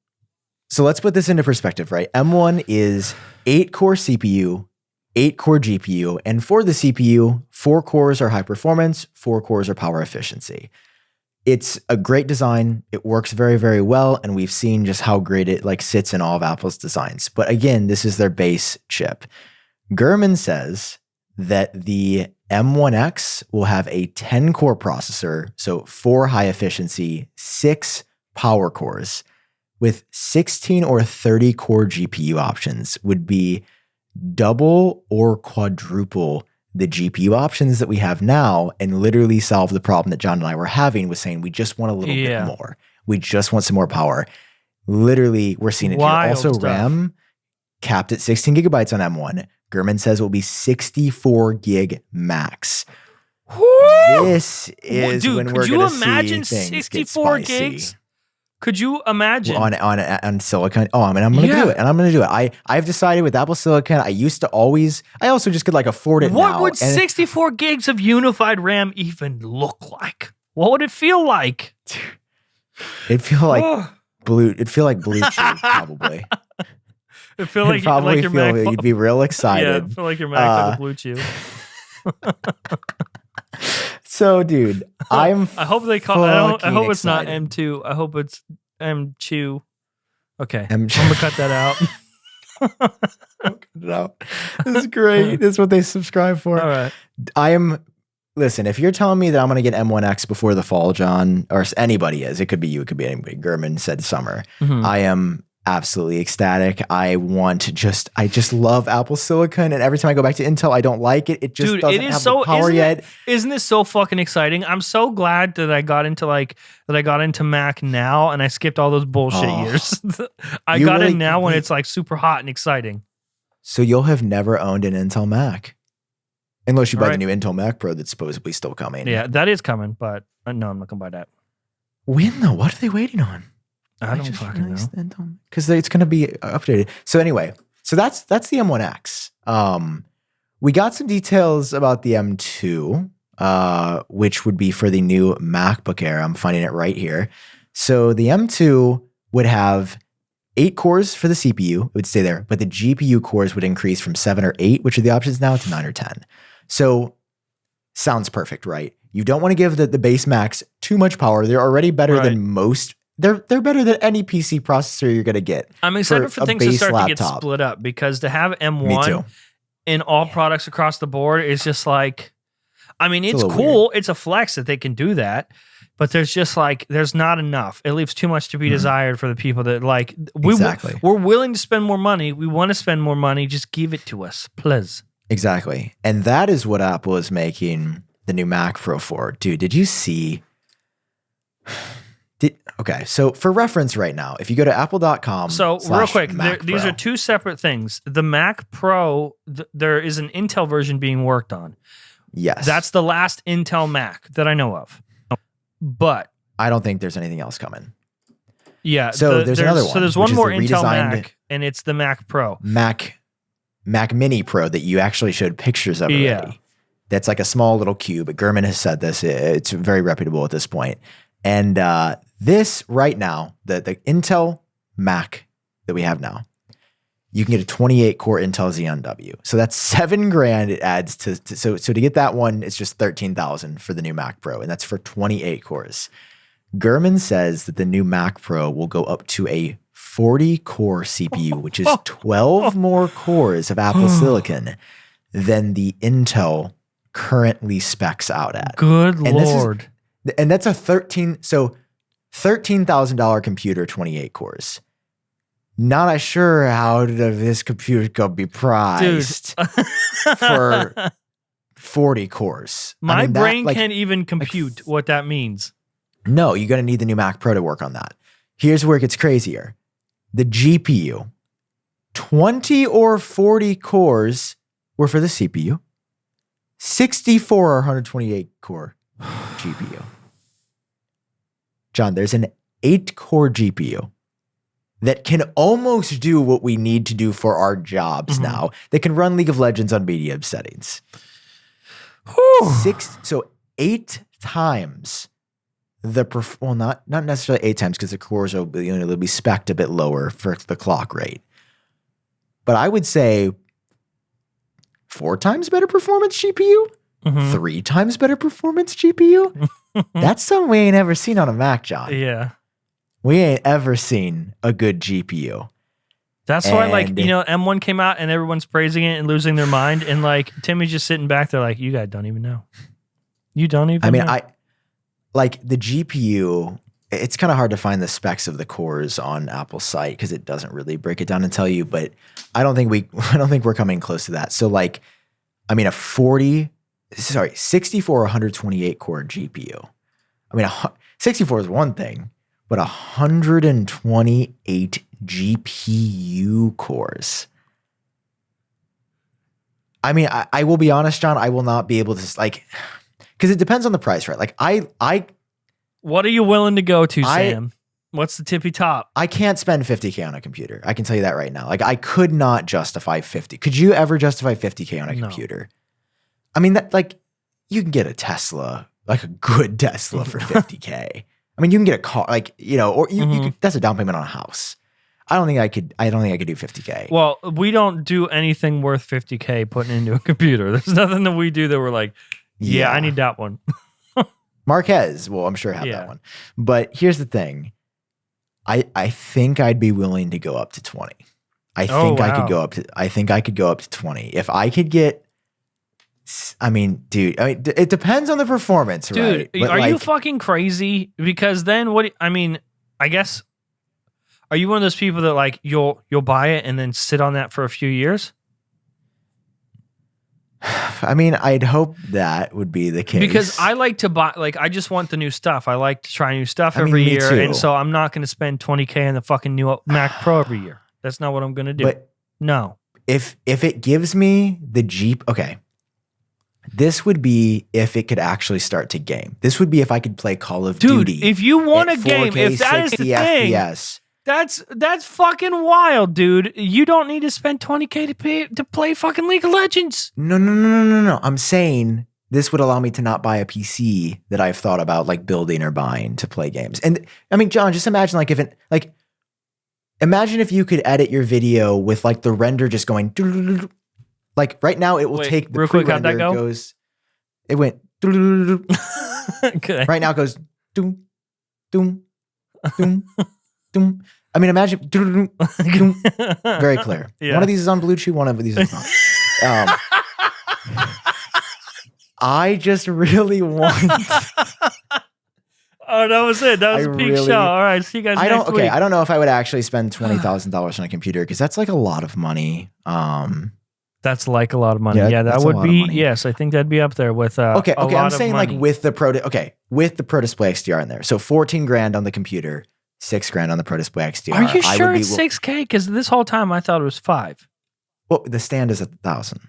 [SPEAKER 1] So let's put this into perspective, right? M1 is 8-core CPU, 8-core GPU. And for the CPU, 4 cores are high performance, 4 cores are power efficiency. It's a great design. It works very, very well. And we've seen just how great it like sits in all of Apple's designs. But again, this is their base chip. Gurman says that the M1X will have a 10-core processor, so 4 high efficiency, 6 power cores, with 16 or 30 core GPU options would be double or quadruple the GPU options that we have now and literally solve the problem that John and I were having with saying we just want a little bit more. We just want some more power. Literally, we're seeing it here. Also,
[SPEAKER 2] stuff.
[SPEAKER 1] RAM capped at 16 gigabytes on M1. Gurman says it will be 64 gig max.
[SPEAKER 2] Woo!
[SPEAKER 1] This is when we're going to see things
[SPEAKER 2] 64
[SPEAKER 1] get spicy.
[SPEAKER 2] gigs? Could you imagine?
[SPEAKER 1] On silicon? Oh, I mean, I'm going to do it. And I'm going to do it. I've decided with Apple Silicon, I also just could like afford it now.
[SPEAKER 2] What would 64 gigs of unified RAM even look like? What would it feel like?
[SPEAKER 1] It'd feel like Bluetooth, probably.
[SPEAKER 2] It feel like
[SPEAKER 1] probably
[SPEAKER 2] your
[SPEAKER 1] feel
[SPEAKER 2] Mac.
[SPEAKER 1] you'd be real excited.
[SPEAKER 2] Yeah, feel like your Mac with a Bluetooth.
[SPEAKER 1] So, dude, I
[SPEAKER 2] hope they call. I hope it's not
[SPEAKER 1] excited.
[SPEAKER 2] M2. I hope it's M2. Okay,
[SPEAKER 1] I'm
[SPEAKER 2] gonna cut that out.
[SPEAKER 1] No, this is great. This is what they subscribe for.
[SPEAKER 2] All right.
[SPEAKER 1] Listen, if you're telling me that I'm going to get M1X before the fall, John, or anybody is, it could be you, it could be anybody. Gurman said summer.
[SPEAKER 2] Mm-hmm.
[SPEAKER 1] I am absolutely ecstatic. I just love Apple Silicon, and every time I go back to Intel, I don't like it. It just doesn't have the power yet.
[SPEAKER 2] Isn't this so fucking exciting? I'm so glad that I got into Mac now, and I skipped all those bullshit years. I got in now when it's like super hot and exciting.
[SPEAKER 1] So you'll have never owned an Intel Mac, unless you buy the new Intel Mac Pro that's supposedly still coming.
[SPEAKER 2] Yeah, that is coming, but no, I'm not gonna buy that.
[SPEAKER 1] When though? What are they waiting on?
[SPEAKER 2] I don't fucking know.
[SPEAKER 1] Because it's going to be updated. So anyway, that's the M1X. We got some details about the M2, which would be for the new MacBook Air. I'm finding it right here. So the M2 would have 8 cores for the CPU. It would stay there, but the GPU cores would increase from 7 or 8, which are the options now, to 9 or 10. So sounds perfect, right? You don't want to give the base Macs too much power. They're already better than most. They're better than any PC processor you're going to get.
[SPEAKER 2] I'm excited for things to start to get split up, because to have M1 in all products across the board is just like, I mean, it's cool. Weird. It's a flex that they can do that, but there's not enough. It leaves too much to be desired for the people that like, we're willing to spend more money. We want to spend more money. Just give it to us, please.
[SPEAKER 1] Exactly. And that is what Apple is making the new Mac Pro for. Dude, did you see... Okay, so for reference right now, if you go to apple.com.
[SPEAKER 2] So real quick, these are two separate things. The Mac Pro, there is an Intel version being worked on.
[SPEAKER 1] Yes.
[SPEAKER 2] That's the last Intel Mac that I know of. But
[SPEAKER 1] I don't think there's anything else coming.
[SPEAKER 2] Yeah.
[SPEAKER 1] So there's another one.
[SPEAKER 2] So there's one more Intel Mac, and it's the Mac Pro.
[SPEAKER 1] Mac Mini Pro that you actually showed pictures of already.
[SPEAKER 2] Yeah.
[SPEAKER 1] That's like a small little cube. Gurman has said this. It's very reputable at this point. And this right now, the Intel Mac that we have now, you can get a 28 core Intel Xeon W. So that's $7,000 it adds to so to get that one, it's just $13,000 for the new Mac Pro, and that's for 28 cores. Gurman says that the new Mac Pro will go up to a 40 core CPU, which is 12 more cores of Apple Silicon than the Intel currently specs out at.
[SPEAKER 2] Good Lord.
[SPEAKER 1] And that's a $13,000 computer, 28 cores. Not sure how this computer could be priced for 40 cores.
[SPEAKER 2] My brain can't even compute what that means.
[SPEAKER 1] No, you're going to need the new Mac Pro to work on that. Here's where it gets crazier. The GPU, 20 or 40 cores were for the CPU. 64 or 128 core GPU. John, there's an 8-core GPU that can almost do what we need to do for our jobs now. That can run League of Legends on medium settings. 8 times the not necessarily 8 times, because the cores will be, they'll be spec'd a bit lower for the clock rate. But I would say 4 times better performance GPU, 3 times better performance GPU. That's something we ain't ever seen on a Mac, John.
[SPEAKER 2] Yeah.
[SPEAKER 1] We ain't ever seen a good GPU.
[SPEAKER 2] That's why, like, M1 came out and everyone's praising it and losing their mind. And, like, Timmy's just sitting back there like, you guys don't even know. You don't even know.
[SPEAKER 1] Like, the GPU, it's kind of hard to find the specs of the cores on Apple's site because it doesn't really break it down and tell you, but I don't think we're coming close to that. So, like, I mean, 64 or 128 core GPU. I mean, 64 is one thing, but 128 GPU cores. I mean, I will be honest, John, I will not be able to, like, because it depends on the price, right? Like,
[SPEAKER 2] what are you willing to go to, Sam? What's the tippy top?
[SPEAKER 1] I can't spend $50K on a computer. I can tell you that right now. Like, I could not justify 50. Could you ever justify 50K on a computer? I mean, that, like, you can get a Tesla, like a good Tesla for 50K. I mean, you can get a car, like, or you could, that's a down payment on a house. I don't think I could do 50K.
[SPEAKER 2] Well, we don't do anything worth 50K putting into a computer. There's nothing that we do that we're like, yeah. I need that one.
[SPEAKER 1] Marquez, well, I'm sure have that one. But here's the thing. I think I'd be willing to go up to 20. I think I could go up to 20. If I could get, I mean, dude, it depends on the performance, right?
[SPEAKER 2] Dude, are you fucking crazy? Because then I guess, are you one of those people that, like, you'll buy it and then sit on that for a few years?
[SPEAKER 1] I mean, I'd hope that would be the case.
[SPEAKER 2] Because I like to buy, like, I just want the new stuff. I like to try new stuff every year.
[SPEAKER 1] Too.
[SPEAKER 2] And so I'm not going to spend $20K on the fucking new Mac Pro every year. That's not what I'm going to do.
[SPEAKER 1] But
[SPEAKER 2] no.
[SPEAKER 1] If it gives me the Jeep, okay. This would be if it could actually start to game. This would be if I could play Call of Duty.
[SPEAKER 2] Dude, if you want a game, if that is the thing,
[SPEAKER 1] FPS.
[SPEAKER 2] That's fucking wild, dude. You don't need to spend $20K to play fucking League of Legends.
[SPEAKER 1] No. I'm saying this would allow me to not buy a PC that I've thought about, like, building or buying to play games. And I mean, John, just imagine, like, imagine if you could edit your video with, like, the render just going, like, right now it will take the
[SPEAKER 2] real quick, how'd that go?
[SPEAKER 1] It went,
[SPEAKER 2] okay.
[SPEAKER 1] Right now it goes, doom, doom, doom. I mean, imagine. Very clear.
[SPEAKER 2] Yeah.
[SPEAKER 1] One of these is on Bluetooth. One of these is not. I just really want.
[SPEAKER 2] Oh, that was it. That was a peak show. All right, see you guys next week.
[SPEAKER 1] I don't know if I would actually spend $20,000 on a computer because that's like a lot of money.
[SPEAKER 2] That's like a lot of money. Yeah, that would be. Yes, I think that'd be up there with.
[SPEAKER 1] Okay. I'm saying,
[SPEAKER 2] like,
[SPEAKER 1] with the Pro. With the Pro Display XDR in there, so $14,000 on the computer. $6,000 on the Pro Display XDR.
[SPEAKER 2] Are you sure it's $6K? Because this whole time I thought it was $5,000.
[SPEAKER 1] Well, the stand is $1,000.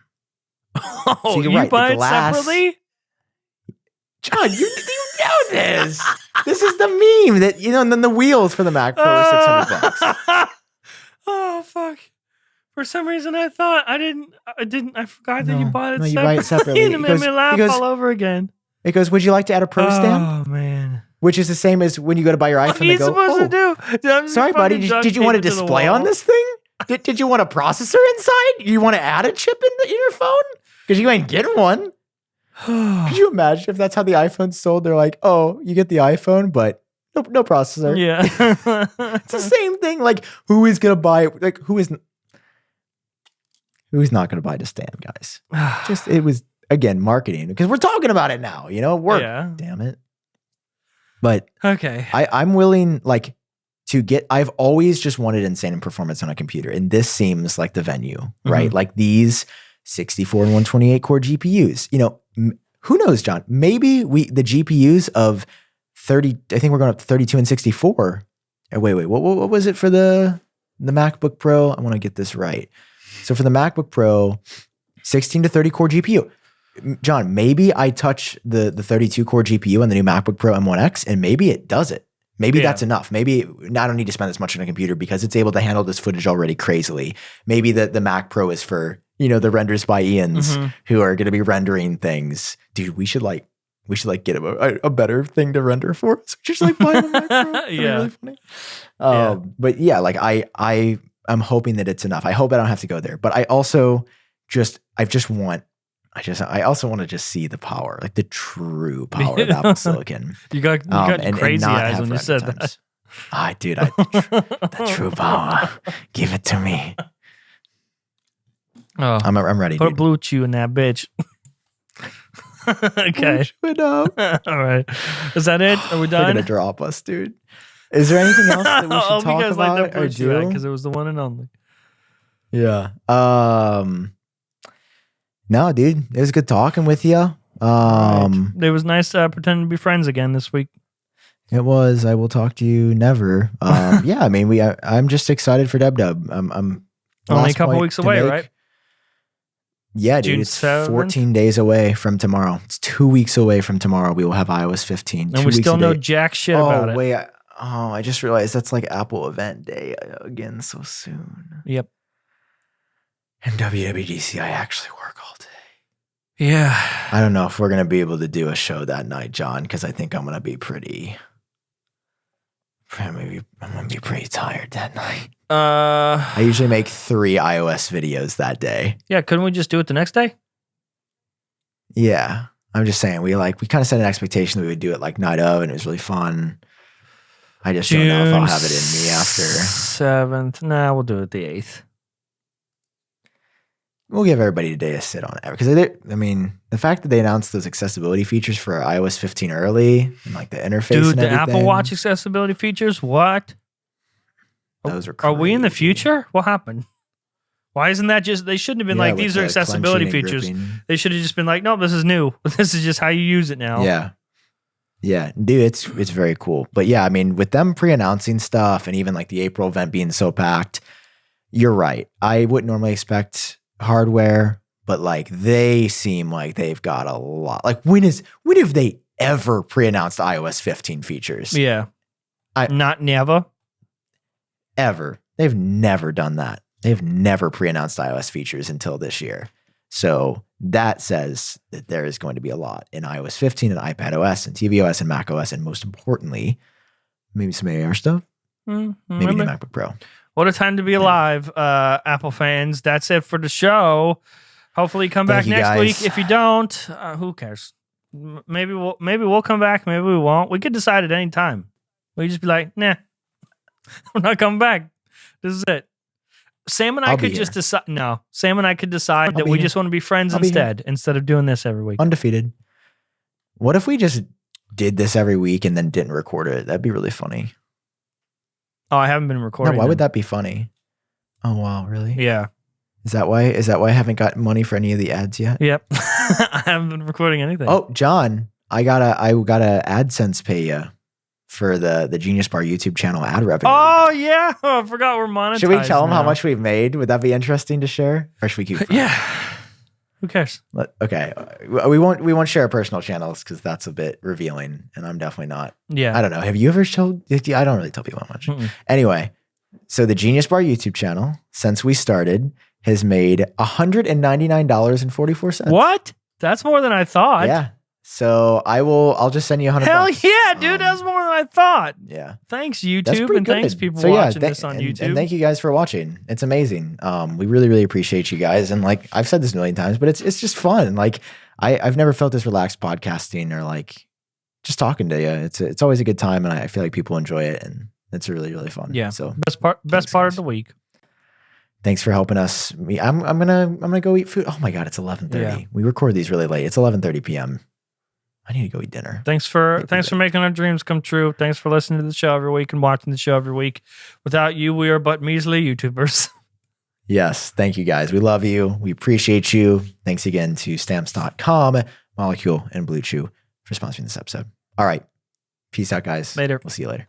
[SPEAKER 2] Oh, so you buy it separately?
[SPEAKER 1] John, you know this. This is the meme that, and then the wheels for the Mac Pro are $600.
[SPEAKER 2] Oh, fuck. For some reason I thought I forgot that you bought it separately.
[SPEAKER 1] You buy it separately.
[SPEAKER 2] It made me laugh all over again.
[SPEAKER 1] It goes, would you like to add a Pro stand?
[SPEAKER 2] Oh, man.
[SPEAKER 1] Which is the same as when you go to buy your iPhone.
[SPEAKER 2] What are you supposed to do?
[SPEAKER 1] Sorry, buddy. Did you want a display on this thing? Did you want a processor inside? You want to add a chip in your phone? Because you ain't getting one. Could you imagine if that's how the iPhone's sold? They're like, oh, you get the iPhone, but no processor.
[SPEAKER 2] Yeah.
[SPEAKER 1] It's the same thing. Like, who is going to buy it? Like, who's not going to buy the stand, guys? It was, again, marketing. Because we're talking about it now. Work. Yeah. Damn it. But
[SPEAKER 2] okay,
[SPEAKER 1] I'm willing, like, to get. I've always just wanted insane performance on a computer, and this seems like the venue, right? Like these 64 and 128 core GPUs. Who knows, John? Maybe the GPUs of 30. I think we're going up to 32 and 64. Wait. What was it for the MacBook Pro? I want to get this right. So for the MacBook Pro, 16 to 30 core GPU. John, maybe I touch the 32 core GPU on the new MacBook Pro M1X and maybe it does it. Maybe that's enough. Maybe I don't need to spend this much on a computer because it's able to handle this footage already crazily. Maybe the Mac Pro is for, the renders by Ians who are going to be rendering things. Dude, we should get a better thing to render for us. Just like buy a Mac Pro. Really funny. But yeah, like I'm hoping that it's enough. I hope I don't have to go there. But I also I also want to just see the power, like the true power of Apple Silicon.
[SPEAKER 2] You got crazy eyes when you said that.
[SPEAKER 1] Dude, the true power. Give it to me.
[SPEAKER 2] Oh,
[SPEAKER 1] I'm ready.
[SPEAKER 2] Put
[SPEAKER 1] dude.
[SPEAKER 2] Blue Chew in that bitch. Okay. All right. Is that it? Are we done?
[SPEAKER 1] They're gonna drop us, dude. Is there anything else that we should talk about or do?
[SPEAKER 2] Because it was the one and only.
[SPEAKER 1] Yeah. No, dude, it was good talking with you.
[SPEAKER 2] Right. It was nice pretending to be friends again this week.
[SPEAKER 1] It was. I will talk to you never. Yeah, I mean, I'm just excited for DubDub. I'm
[SPEAKER 2] only a couple weeks away, right?
[SPEAKER 1] Yeah, dude,
[SPEAKER 2] June
[SPEAKER 1] it's
[SPEAKER 2] 7th?
[SPEAKER 1] 14 days away from tomorrow. It's 2 weeks away from tomorrow. We will have iOS 15.
[SPEAKER 2] And we still know jack shit about it.
[SPEAKER 1] Wait, I just realized that's like Apple event day again so soon.
[SPEAKER 2] Yep.
[SPEAKER 1] And WWDC, I actually work all day.
[SPEAKER 2] Yeah.
[SPEAKER 1] I don't know if we're going to be able to do a show that night, John, because I think I'm going to be I'm going to be pretty tired that night. I usually make 3 iOS videos that day.
[SPEAKER 2] Yeah, couldn't we just do it the next day?
[SPEAKER 1] Yeah. I'm just saying, we kind of set an expectation that we would do it like night of, and it was really fun. I just don't know if I'll have it in me after.
[SPEAKER 2] 7th. Nah, we'll do it the 8th.
[SPEAKER 1] We'll give everybody a day to sit on it. Because, I mean, the fact that they announced those accessibility features for iOS 15 early, and like the interface
[SPEAKER 2] Dude,
[SPEAKER 1] and
[SPEAKER 2] the
[SPEAKER 1] everything.
[SPEAKER 2] Apple Watch accessibility features? What?
[SPEAKER 1] Those are crazy.
[SPEAKER 2] Are we in the future? What happened? Why isn't that just, they shouldn't have been like, these are accessibility features. They should have just been like, no, this is new. This is just how you use it now.
[SPEAKER 1] Yeah. Yeah, dude, it's very cool. But yeah, I mean, with them pre-announcing stuff and even like the April event being so packed, you're right. I wouldn't normally expect hardware, but like they seem like they've got a lot. Like when have they ever pre-announced iOS 15 features?
[SPEAKER 2] Yeah. Not never.
[SPEAKER 1] Ever. They've never done that. They've never pre-announced iOS features until this year. So that says that there is going to be a lot in iOS 15 and iPadOS and tvOS and macOS, and most importantly, maybe some AR stuff. Maybe the MacBook Pro.
[SPEAKER 2] What a time to be alive, Apple fans. That's it for the show. Hopefully come back next week. If you don't, who cares? Maybe we'll come back. Maybe we won't. We could decide at any time. We just be like, nah, we're not coming back. This is it. Sam and I could just decide. No, Sam and I could decide that we just want to be friends instead of doing this every week.
[SPEAKER 1] Undefeated. What if we just did this every week and then didn't record it? That'd be really funny.
[SPEAKER 2] Oh, I haven't been recording.
[SPEAKER 1] No, why would that be funny? Oh wow, really?
[SPEAKER 2] Yeah.
[SPEAKER 1] Is that why I haven't got money for any of the ads yet?
[SPEAKER 2] Yep. I haven't been recording anything.
[SPEAKER 1] Oh, John, I gotta AdSense pay you for the Genius Bar YouTube channel ad revenue.
[SPEAKER 2] Oh yeah, I forgot we're monetized.
[SPEAKER 1] Should we tell them how much we've made? Would that be interesting to share, or should we keep it?
[SPEAKER 2] Yeah. Who cares?
[SPEAKER 1] Okay, we won't share our personal channels because that's a bit revealing, and I'm definitely not.
[SPEAKER 2] Yeah.
[SPEAKER 1] I don't know. Have you ever showed? I don't really tell people that much. Anyway, so the Genius Bar YouTube channel, since we started, has made $199.44.
[SPEAKER 2] What? That's more than I thought.
[SPEAKER 1] Yeah. So I'll just send you $100.
[SPEAKER 2] Hell yeah, dude. That's more than I thought.
[SPEAKER 1] Yeah.
[SPEAKER 2] Thanks, YouTube. And thanks, people watching this on YouTube.
[SPEAKER 1] And thank you guys for watching. It's amazing. We really, really appreciate you guys. And like I've said this a million times, but it's just fun. Like I've never felt this relaxed podcasting or like just talking to you. It's always a good time, and I feel like people enjoy it, and it's really, really fun.
[SPEAKER 2] Yeah.
[SPEAKER 1] So
[SPEAKER 2] best part of the week.
[SPEAKER 1] Thanks for helping us. I'm gonna go eat food. Oh my God, it's 11:30.
[SPEAKER 2] Yeah.
[SPEAKER 1] We record these really late. It's 11:30 p.m. I need to go eat dinner.
[SPEAKER 2] Thanks for making our dreams come true. Thanks for listening to the show every week and watching the show every week. Without you, we are but measly YouTubers.
[SPEAKER 1] Yes. Thank you guys. We love you. We appreciate you. Thanks again to stamps.com, Molecule, and Blue Chew for sponsoring this episode. All right. Peace out, guys.
[SPEAKER 2] Later.
[SPEAKER 1] We'll see you later.